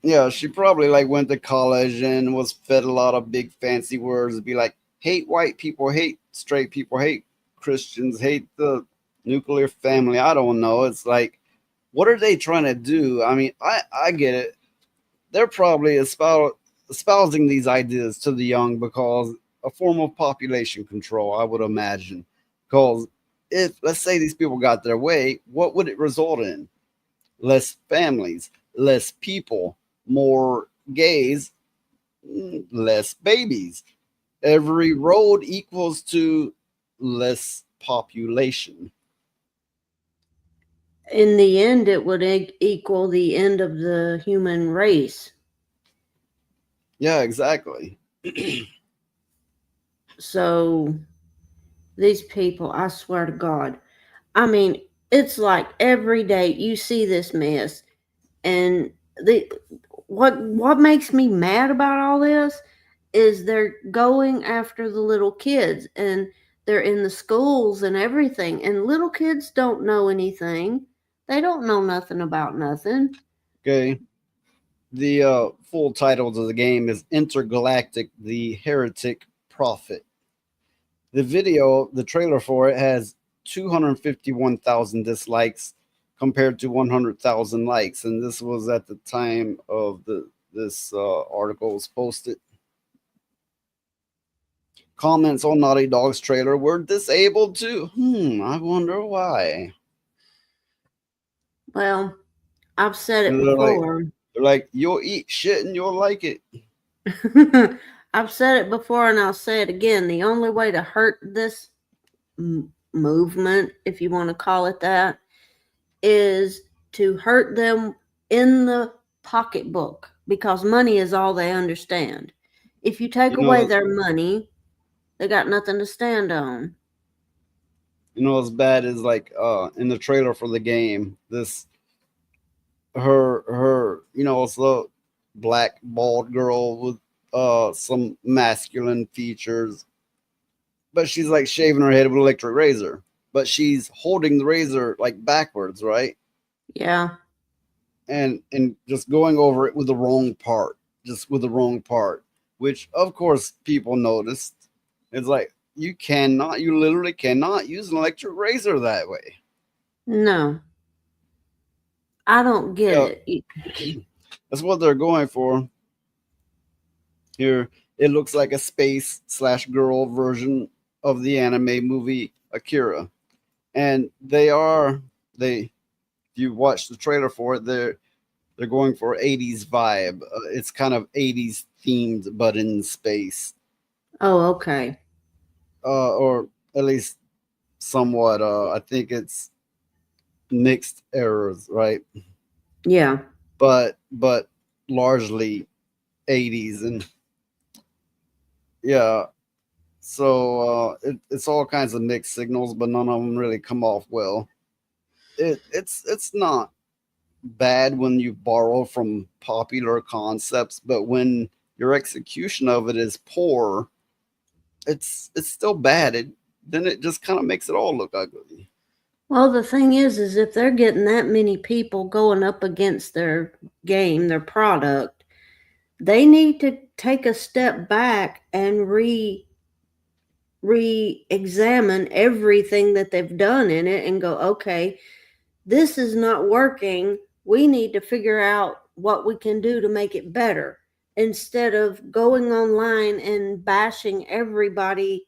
Yeah, she probably went to college and was fed a lot of big fancy words. Be like, hate white people, hate straight people, hate Christians, hate the nuclear family. I don't know. It's like, what are they trying to do? I mean, I get it. They're probably espousing these ideas to the young because a form of population control, I would imagine. Because if, let's say, these people got their way, what would it result in? Less families, less people, more gays, less babies. Every road equals to less population. In the end, it would equal the end of the human race. Yeah, exactly. So these people, I swear to God, I mean, it's like every day you see this mess, and what makes me mad about all this is they're going after the little kids, and they're in the schools and everything, and little kids don't know anything. They don't know nothing about nothing. Okay. The full title of the game is Intergalactic: The Heretic Prophet. The video, the trailer for it, has 251,000 dislikes compared to 100,000 likes, and this was at the time of this article was posted. Comments on Naughty Dog's trailer were disabled too. I wonder why. Well, I've said it before. They're like, you'll eat shit and you'll like it. I've said it before and I'll say it again. The only way to hurt this movement, if you want to call it that, is to hurt them in the pocketbook, because money is all they understand. If you take away their money, they got nothing to stand on. You know what's bad is in the trailer for the game, this her it's the black bald girl with some masculine features, but she's shaving her head with an electric razor, but she's holding the razor backwards, right? Yeah. and just going over it with the wrong part, just with the wrong part, which of course people noticed. It's like you literally cannot use an electric razor that way. No, I don't get Yeah. it. That's what they're going for. Here, it looks like a space/girl version of the anime movie Akira, and if you watch the trailer for it, they're going for 80s vibe. It's kind of 80s themed, but in space, Oh, okay. or at least somewhat. I think it's mixed errors, right? Yeah. But largely 80s, and yeah. So it's all kinds of mixed signals, but none of them really come off well. It's not bad when you borrow from popular concepts, but when your execution of it is poor, it's still bad. Then it just kind of makes it all look ugly. Well, the thing is if they're getting that many people going up against their game, their product, they need to take a step back and re-examine everything that they've done in it and go, okay, this is not working. We need to figure out what we can do to make it better, instead of going online and bashing everybody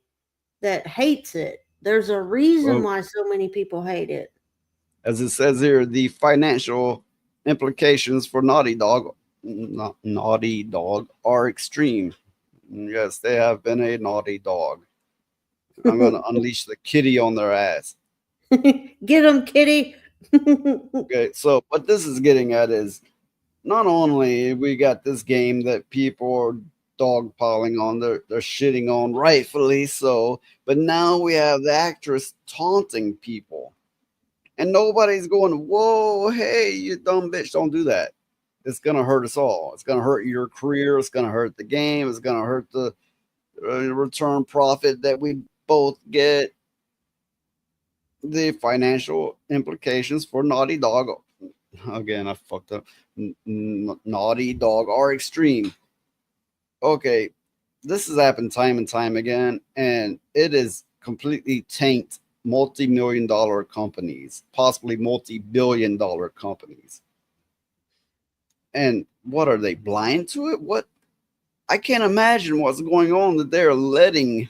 that hates it. There's a reason why so many people hate it. As it says here, the financial implications for Naughty Dog are extreme. Yes, they have been a naughty dog. I'm going to unleash the kitty on their ass. Get them, kitty. Okay, so what this is getting at is not only we got this game that people are dogpiling on, they're shitting on, rightfully so, but now we have the actress taunting people. And nobody's going, whoa, hey, you dumb bitch, don't do that. It's going to hurt us all. It's going to hurt your career. It's going to hurt the game. It's going to hurt the return profit that we both get. The financial implications for Naughty Dog. Again, I fucked up. Naughty Dog are extreme. Okay, this has happened time and time again, and it is completely tanked multi-million-dollar companies, possibly multi-billion-dollar companies. And what are they, blind to it? What? I can't imagine what's going on that they're letting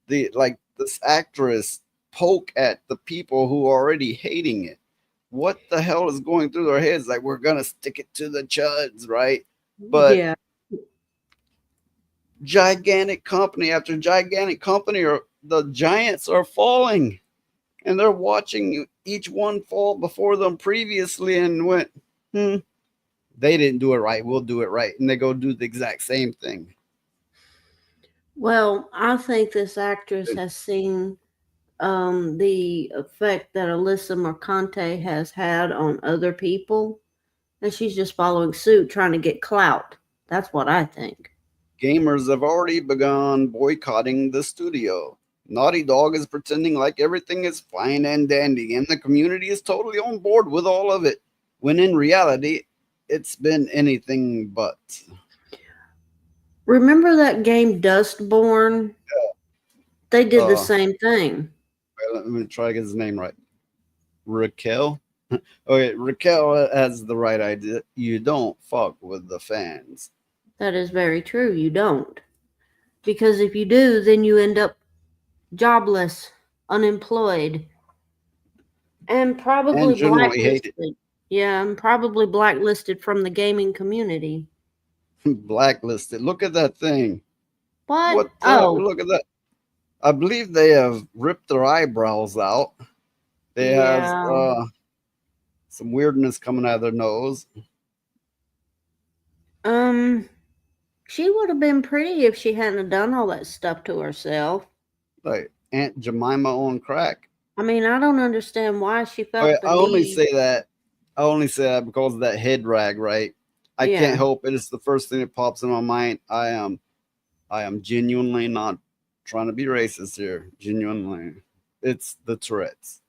this actress poke at the people who are already hating it. What the hell is going through their heads? Like, we're gonna stick it to the chuds, right? But yeah, gigantic company after gigantic company, or the giants are falling, and they're watching each one fall before them previously and went, they didn't do it right, we'll do it right, and they go do the exact same thing. well, I think this actress has seen the effect that Alyssa Mercante has had on other people, and she's just following suit, trying to get clout. That's what I think. Gamers have already begun boycotting the studio. Naughty Dog is pretending like everything is fine and dandy, and the community is totally on board with all of it, when in reality, it's been anything but. Remember that game Dustborn? Yeah. They did the same thing. Let me try to get his name right. Raquel? Okay, Raquel has the right idea. You don't fuck with the fans. That is very true. You don't. Because if you do, then you end up jobless, unemployed, and probably blacklisted. Yeah, and probably blacklisted from the gaming community. Blacklisted. Look at that thing. What? Look at that. I believe they have ripped their eyebrows out. They have some weirdness coming out of their nose. She would have been pretty if she hadn't done all that stuff to herself. Like Aunt Jemima on crack. I mean, I don't understand why she felt I only say that because of that head rag, right? I can't help it. It's the first thing that pops in my mind. I am genuinely not trying to be racist here. Genuinely. It's the Tourette's.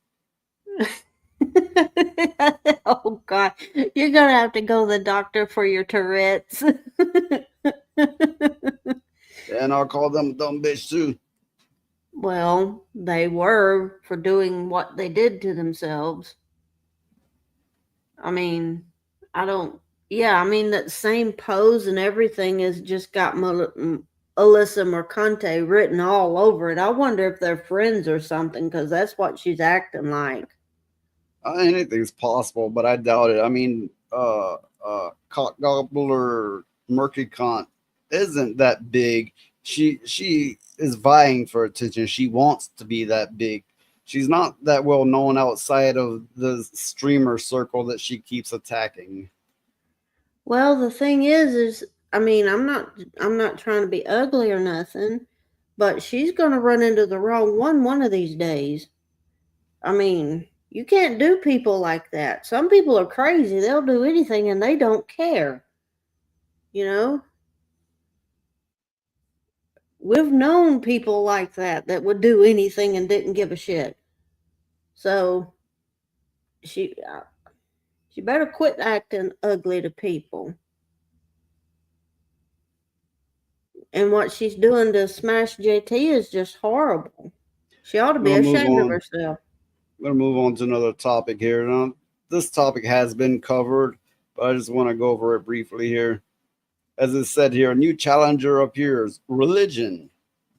Oh God, you're gonna have to go to the doctor for your Tourette's. And I'll call them a dumb bitch too. Well, they were for doing what they did to themselves. I mean, I don't. Yeah, I mean that same pose and everything has just got Alyssa Mercante written all over it. I wonder if they're friends or something because that's what she's acting like. Anything's possible, but I doubt it. I mean, Cock Gobbler Murky Cunt isn't that big. She is vying for attention. She wants to be that big. She's not that well known outside of the streamer circle that she keeps attacking. Well, the thing is I mean, I'm not trying to be ugly or nothing, but she's going to run into the wrong one of these days. I mean, you can't do people like that. Some people are crazy. They'll do anything and they don't care. You know? We've known people like that would do anything and didn't give a shit. So she better quit acting ugly to people. And what she's doing to Smash JT is just horrible. She ought to be ashamed of herself. I'm going to move on to another topic here. Now, this topic has been covered, but I just want to go over it briefly here. As it said here, a new challenger appears. Religion.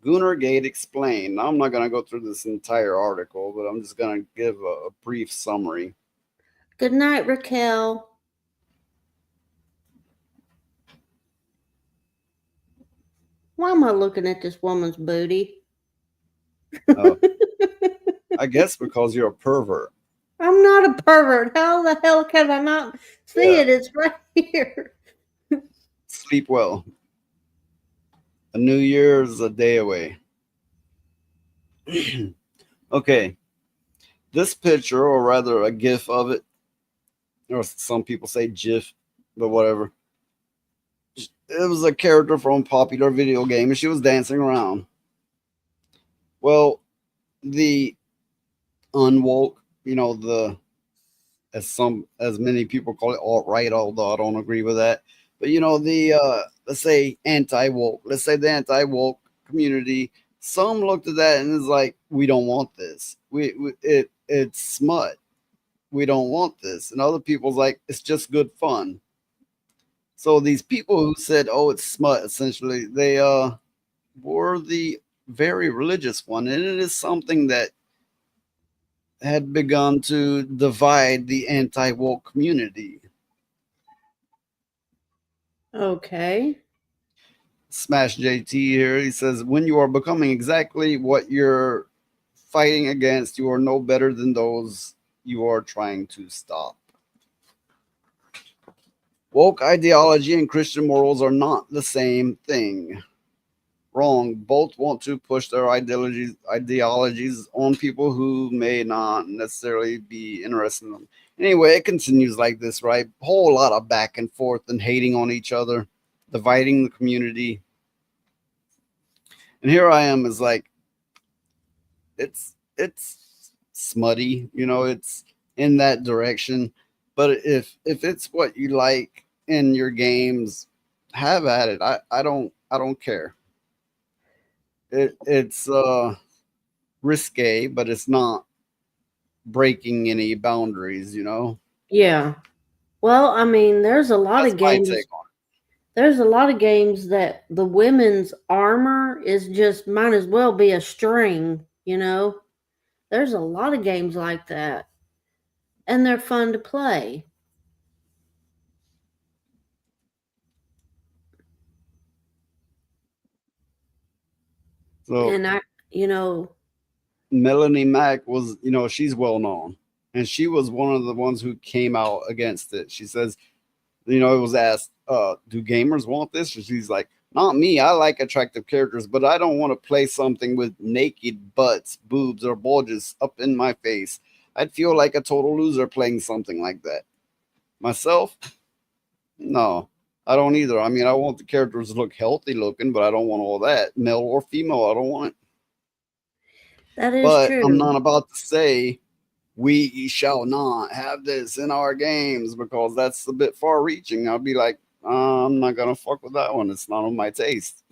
Goonergate explained. Now, I'm not going to go through this entire article, but I'm just going to give a brief summary. Good night, Raquel. Why am I looking at this woman's booty? I guess because you're a pervert. I'm not a pervert. How the hell can I not see it? It's right here. Sleep well. A new year is a day away. Okay. This picture, or rather a GIF of it, or some people say GIF, but whatever. It was a character from a popular video game, and she was dancing around. Well, the unwoke, you know, as many people call it alt-right, although I don't agree with that. But you know, the let's say anti-woke, let's say the anti-woke community, some looked at that and is like, we don't want this. It's smut. We don't want this. And other people's like, it's just good fun. So these people who said, oh, it's smut, essentially, they were the very religious one. And it is something that had begun to divide the anti-woke community. Okay. Smash JT here. He says, when you are becoming exactly what you're fighting against, you are no better than those you are trying to stop. Woke ideology and Christian morals are not the same thing. Wrong. Both want to push their ideologies on people who may not necessarily be interested in them. Anyway, it continues like this, right? Whole lot of back and forth and hating on each other, dividing the community. And here I am is like, it's smutty, you know, it's in that direction. But if it's what you like in your games, have at it. I don't care. It's risque, but it's not breaking any boundaries, you know? Yeah. Well, I mean, there's a lot of games. There's a lot of games that the women's armor is just might as well be a string, you know? There's a lot of games like that. And they're fun to play. So, and Melanie Mack was, you know, she's well known, and she was one of the ones who came out against it. She says, you know, it was asked, do gamers want this? And she's like, not me. I like attractive characters, but I don't want to play something with naked butts, boobs, or bulges up in my face. I'd feel like a total loser playing something like that. Myself? No, I don't either. I mean, I want the characters to look healthy looking, but I don't want all that. Male or female, I don't want it. That is but true. I'm not about to say we shall not have this in our games because that's a bit far reaching. I'll be like, I'm not gonna fuck with that one. It's not on my taste.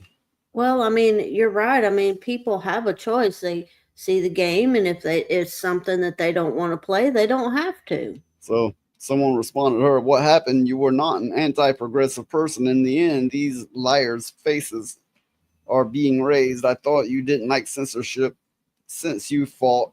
Well, I mean, you're right. I mean, people have a choice. They see the game, and if it's something that they don't want to play, they don't have to. So someone responded to her, what happened? You were not an anti-progressive person. In the end, these liars' faces are being raised. I thought you didn't like censorship since you fought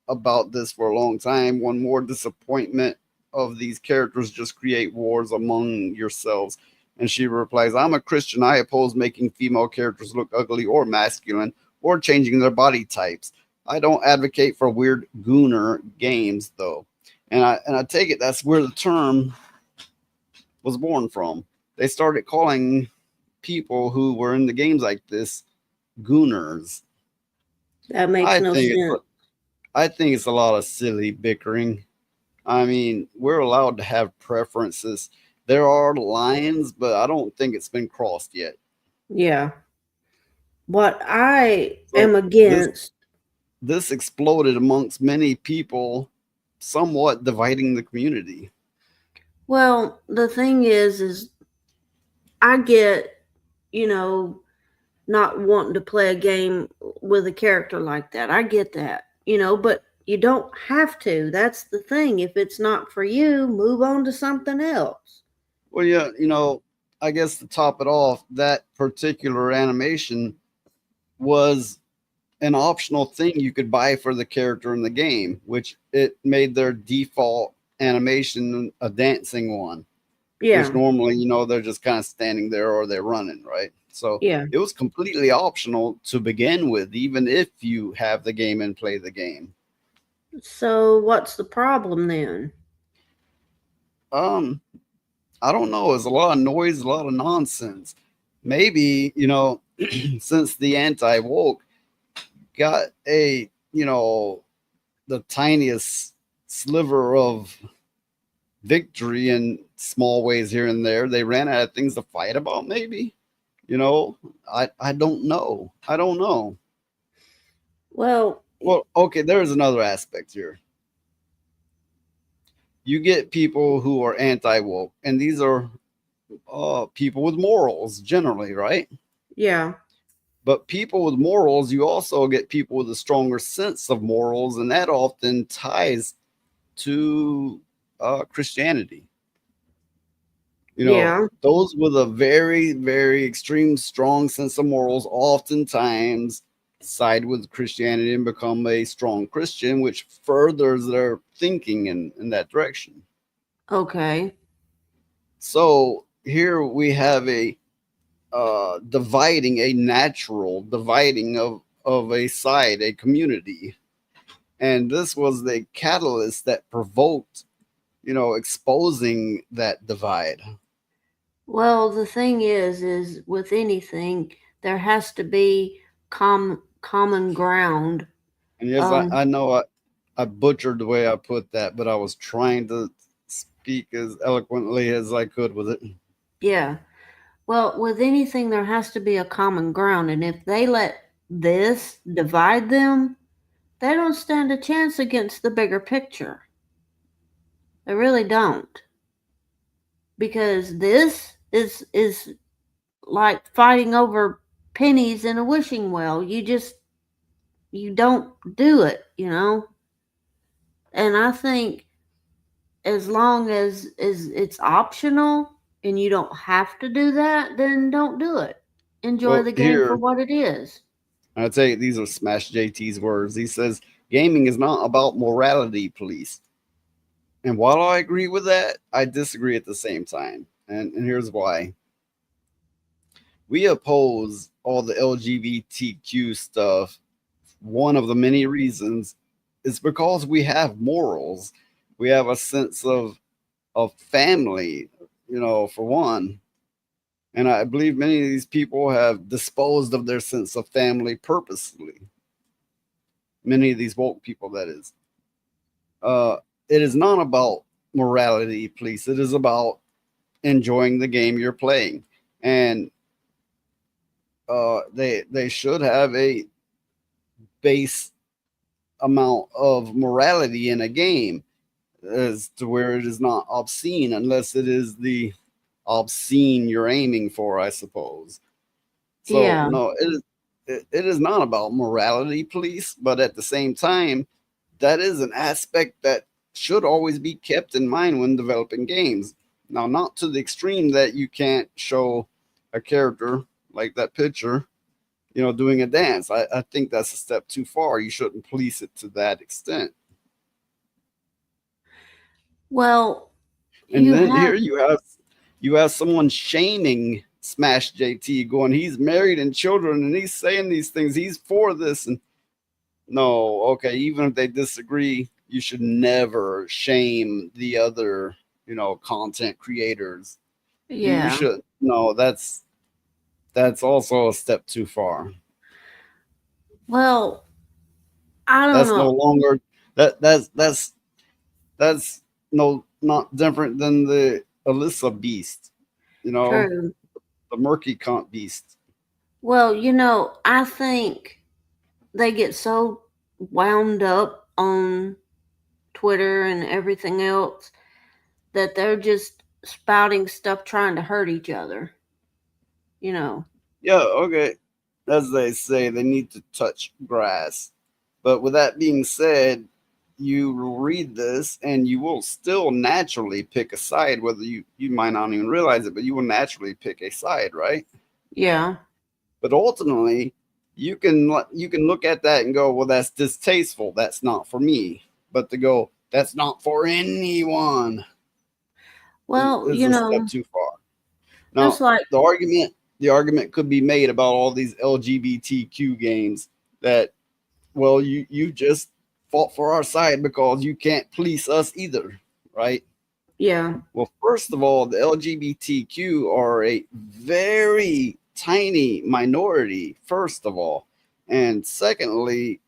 about this for a long time. One more disappointment of these characters just create wars among yourselves. And she replies, I'm a Christian. I oppose making female characters look ugly or masculine or changing their body types. I don't advocate for weird gooner games, though. And I take it that's where the term was born from. They started calling people who were in the games like this gooners. That makes no sense. I think it's a lot of silly bickering. I mean, we're allowed to have preferences. There are lines, but I don't think it's been crossed yet. Yeah. What I am against. This exploded amongst many people, somewhat dividing the community. Well, the thing is I get, not wanting to play a game with a character like that. I get that, but you don't have to. That's the thing. If it's not for you, move on to something else. Well, yeah, I guess to top it off, that particular animation was an optional thing you could buy for the character in the game, which it made their default animation a dancing one. Yeah. Which normally, they're just kind of standing there or they're running, right? So yeah, it was completely optional to begin with, even if you have the game and play the game. So what's the problem then? I don't know. There's a lot of noise, a lot of nonsense. Maybe, since the anti-woke got the tiniest sliver of victory in small ways here and there, they ran out of things to fight about, maybe. I don't know. I don't know. Well, okay, there's another aspect here. You get people who are anti-woke, and these are people with morals generally, right? Yeah. But people with morals, you also get people with a stronger sense of morals, and that often ties to Christianity. Those with a very, very extreme, strong sense of morals oftentimes side with Christianity and become a strong Christian, which furthers their thinking in that direction. Okay. So here we have a natural dividing of a side, a community. And this was the catalyst that provoked, exposing that divide. Well, the thing is with anything, there has to be common ground. And yes, I know I butchered the way I put that, but I was trying to speak as eloquently as I could with it. Yeah. Well, with anything, there has to be a common ground. And if they let this divide them, they don't stand a chance against the bigger picture. They really don't. Because this is like fighting over pennies in a wishing well. You don't do it, And I think as long as it's optional and you don't have to do that, then don't do it. Enjoy the game for what it is. I'll tell you, these are Smash JT's words. He says, gaming is not about morality police. And while I agree with that, I disagree at the same time. And here's why. We oppose all the LGBTQ stuff. One of the many reasons is because we have morals. We have a sense of family, for one. And I believe many of these people have disposed of their sense of family purposely. Many of these woke people, that is. It is not about morality, police. It is about enjoying the game you're playing. And they should have a base amount of morality in a game as to where it is not obscene, unless it is the obscene you're aiming for, I suppose. So Yeah. no, it is not about morality police, but at the same time, that is an aspect that should always be kept in mind when developing games. Now, not to the extreme that you can't show a character like that picture, doing a dance. I think that's a step too far. You shouldn't police it to that extent. Well, And you then have here you have someone shaming Smash JT, going, he's married and children, and he's saying these things. He's for this, and no, okay. Even if they disagree, you should never shame the other, content creators. You should. No, that's also a step too far. Well, I don't That's know. no longer that's no not different than the Alyssa beast, True. the murky cunt beast. Well, I think they get so wound up on Twitter and everything else that they're just spouting stuff trying to hurt each other. Yeah, okay. As they say, they need to touch grass. But with that being said, you will read this and you will still naturally pick a side, whether you might not even realize it, but you will naturally pick a side, right? Yeah. But ultimately, you can look at that and go, well, that's distasteful. That's not for me. But to go, that's not for anyone. Well, is a step too far. Now, just like the argument could be made about all these LGBTQ games that, well, you just fought for our side because you can't police us either, right? Yeah. Well, first of all, the LGBTQ are a very tiny minority, first of all. And secondly,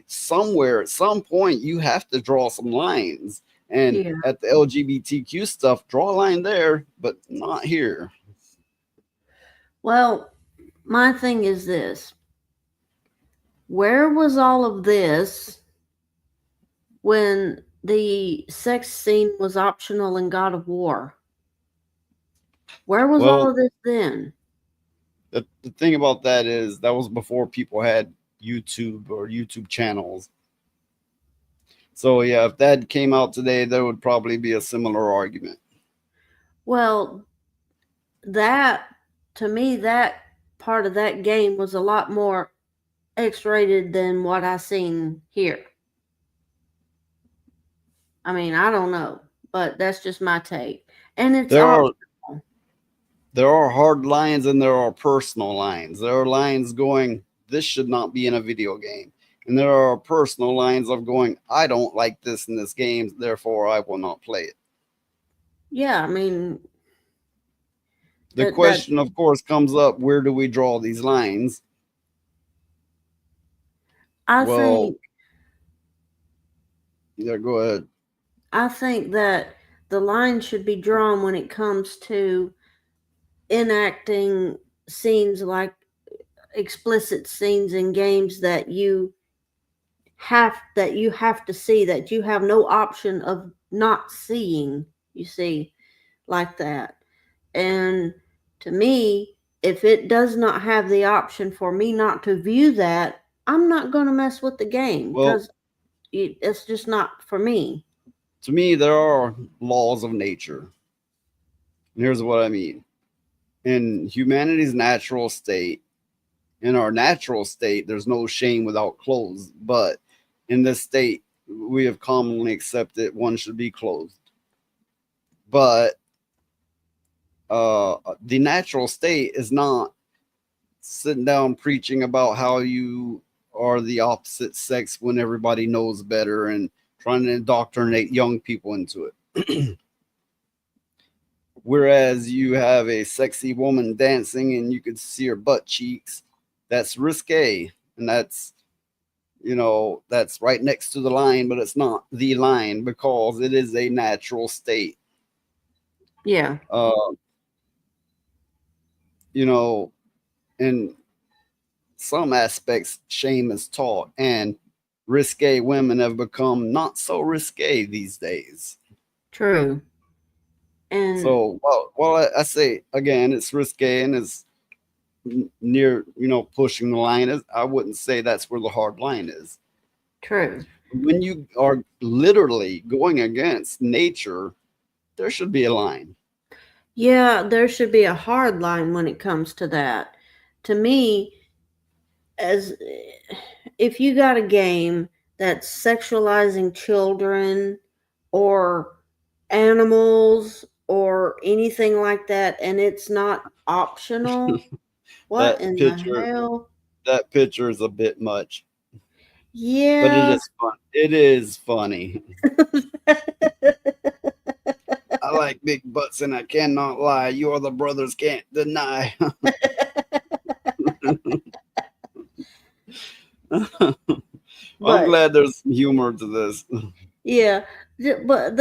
somewhere at some point you have to draw some lines. And at the LGBTQ stuff, draw a line there, but not here. Well, my thing is this. Where was all of this when the sex scene was optional in God of War? Where was all of this then? The thing about that is that was before people had YouTube or YouTube channels. So yeah, if that came out today, there would probably be a similar argument. Well, to me, that part of that game was a lot more X-rated than what I seen here. I mean, I don't know, but that's just my take. And it's there are hard lines and there are personal lines. There are lines going, this should not be in a video game. And there are personal lines of going, I don't like this in this game, therefore I will not play it. Yeah, I mean, the question, of course, comes up, where do we draw these lines? I think. Yeah, go ahead. I think that the line should be drawn when it comes to enacting scenes like explicit scenes in games that you have to see, that you have no option of not seeing, you see, like that. And to me, if it does not have the option for me not to view that, I'm not going to mess with the game because it's just not for me. To me, there are laws of nature. And here's what I mean. In humanity's natural state, in our natural state, there's no shame without clothes. But in this state, we have commonly accepted one should be clothed. But the natural state is not sitting down preaching about how you are the opposite sex when everybody knows better and trying to indoctrinate young people into it. Whereas you have a sexy woman dancing and you can see her butt cheeks, that's risque. And that's, that's right next to the line, but it's not the line because it is a natural state. Yeah. In some aspects, shame is taught. And risque women have become not so risque these days. True. And So, well, I say again, it's risque and it's near, pushing the line. I wouldn't say that's where the hard line is. true. When you are literally going against nature, there should be a line. Yeah, there should be a hard line when it comes to that. To me, as if you got a game that's sexualizing children or animals or anything like that, and it's not optional, what That in picture, the hell? that picture is a bit much, but it Yeah. is fun. It is funny. I like big butts, and I cannot lie. You other brothers can't deny. I'm But glad there's some humor to this. yeah, but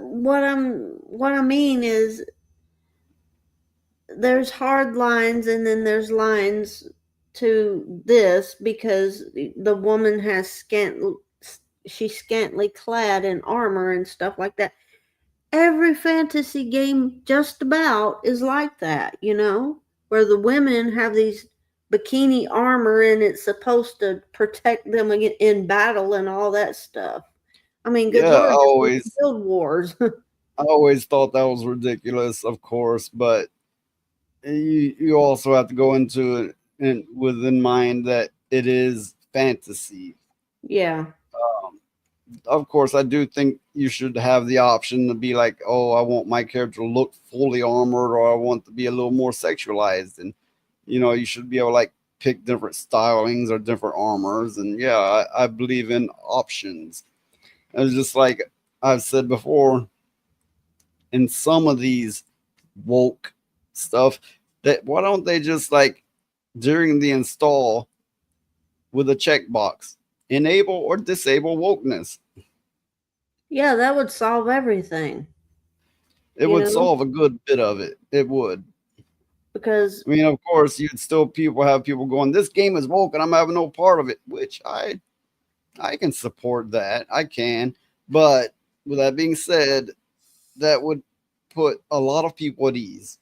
what I mean is there's hard lines and then there's lines to this because the woman has she's scantily clad in armor and stuff like that. Every fantasy game just about is like that, where the women have these bikini armor and it's supposed to protect them in battle and all that stuff. I mean, good Yeah, Lord, just Guild Wars. I always thought that was ridiculous, of course, but you also have to go into it in mind that it is fantasy. Yeah. Of course, I do think you should have the option to be like, oh, I want my character to look fully armored, or I want to be a little more sexualized, and you should be able to like pick different stylings or different armors. And yeah, I believe in options. It's just like I've said before, in some of these woke stuff, that why don't they just like during the install with a checkbox, enable or disable wokeness? Yeah, that would solve everything. It would solve a good bit of it. It would. Because I mean, of course, you'd still have people going, this game is woke and I'm having no part of it, which I can support that. I can. But with that being said, that would put a lot of people at ease.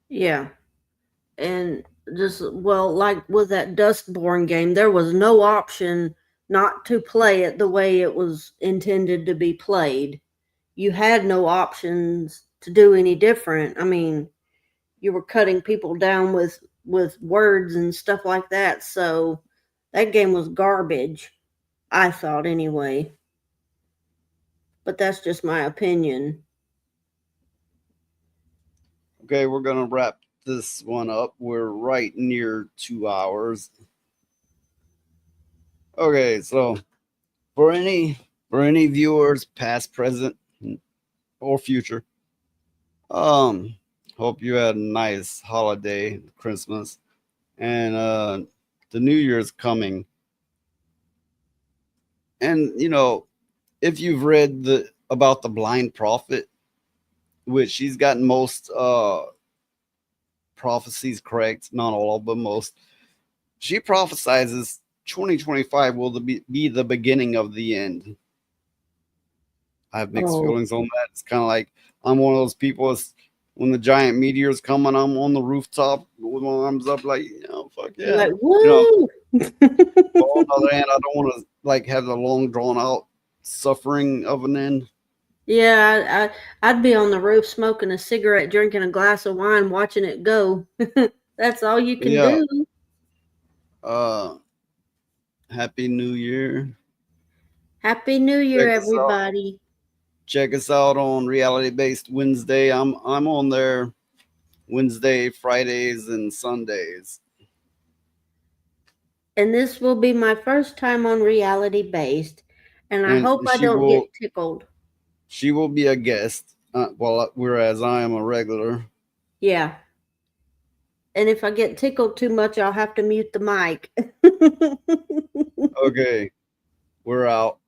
yeah. And just like with that Dustborn game, there was no option not to play it the way it was intended to be played. You had no options to do any different. I mean, you were cutting people down with words and stuff like that. So that game was garbage, I thought anyway. But that's just my opinion. Okay, we're going to wrap this one up. We're right near 2 hours. Okay, so for any viewers, past, present, or future, hope you had a nice holiday, Christmas, and the New Year's coming. And if you've read about the blind prophet, which she's gotten most prophecies correct, not all, but most, she prophesizes 2025 will be the beginning of the end. I have mixed feelings on that. It's kind of like I'm one of those people. When the giant meteor's coming, I'm on the rooftop with my arms up, like, fuck yeah. You're like, woo! But on the other hand, I don't want to like have the long drawn out suffering of an end. Yeah, I'd be on the roof smoking a cigarette, drinking a glass of wine, watching it go. That's all you can do. Happy New Year. Happy New Year, everybody. Check us out on Reality Based Wednesday. I'm on there Wednesday, Fridays, and Sundays. And this will be my first time on Reality Based, and I hope I don't get tickled. She will be a guest, whereas I am a regular. Yeah. And if I get tickled too much, I'll have to mute the mic. Okay. We're out.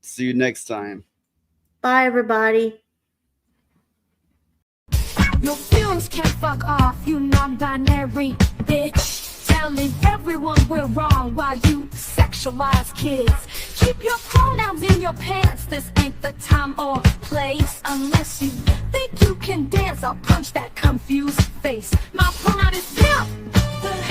See you next time. Bye, everybody. Your feelings can fuck off, you non-binary bitch. Telling everyone we're wrong while you sexualize kids. Keep your pronouns in your pants. This ain't the time or place. Unless you think you can dance, I'll punch that confused face. My pronoun is pimp. The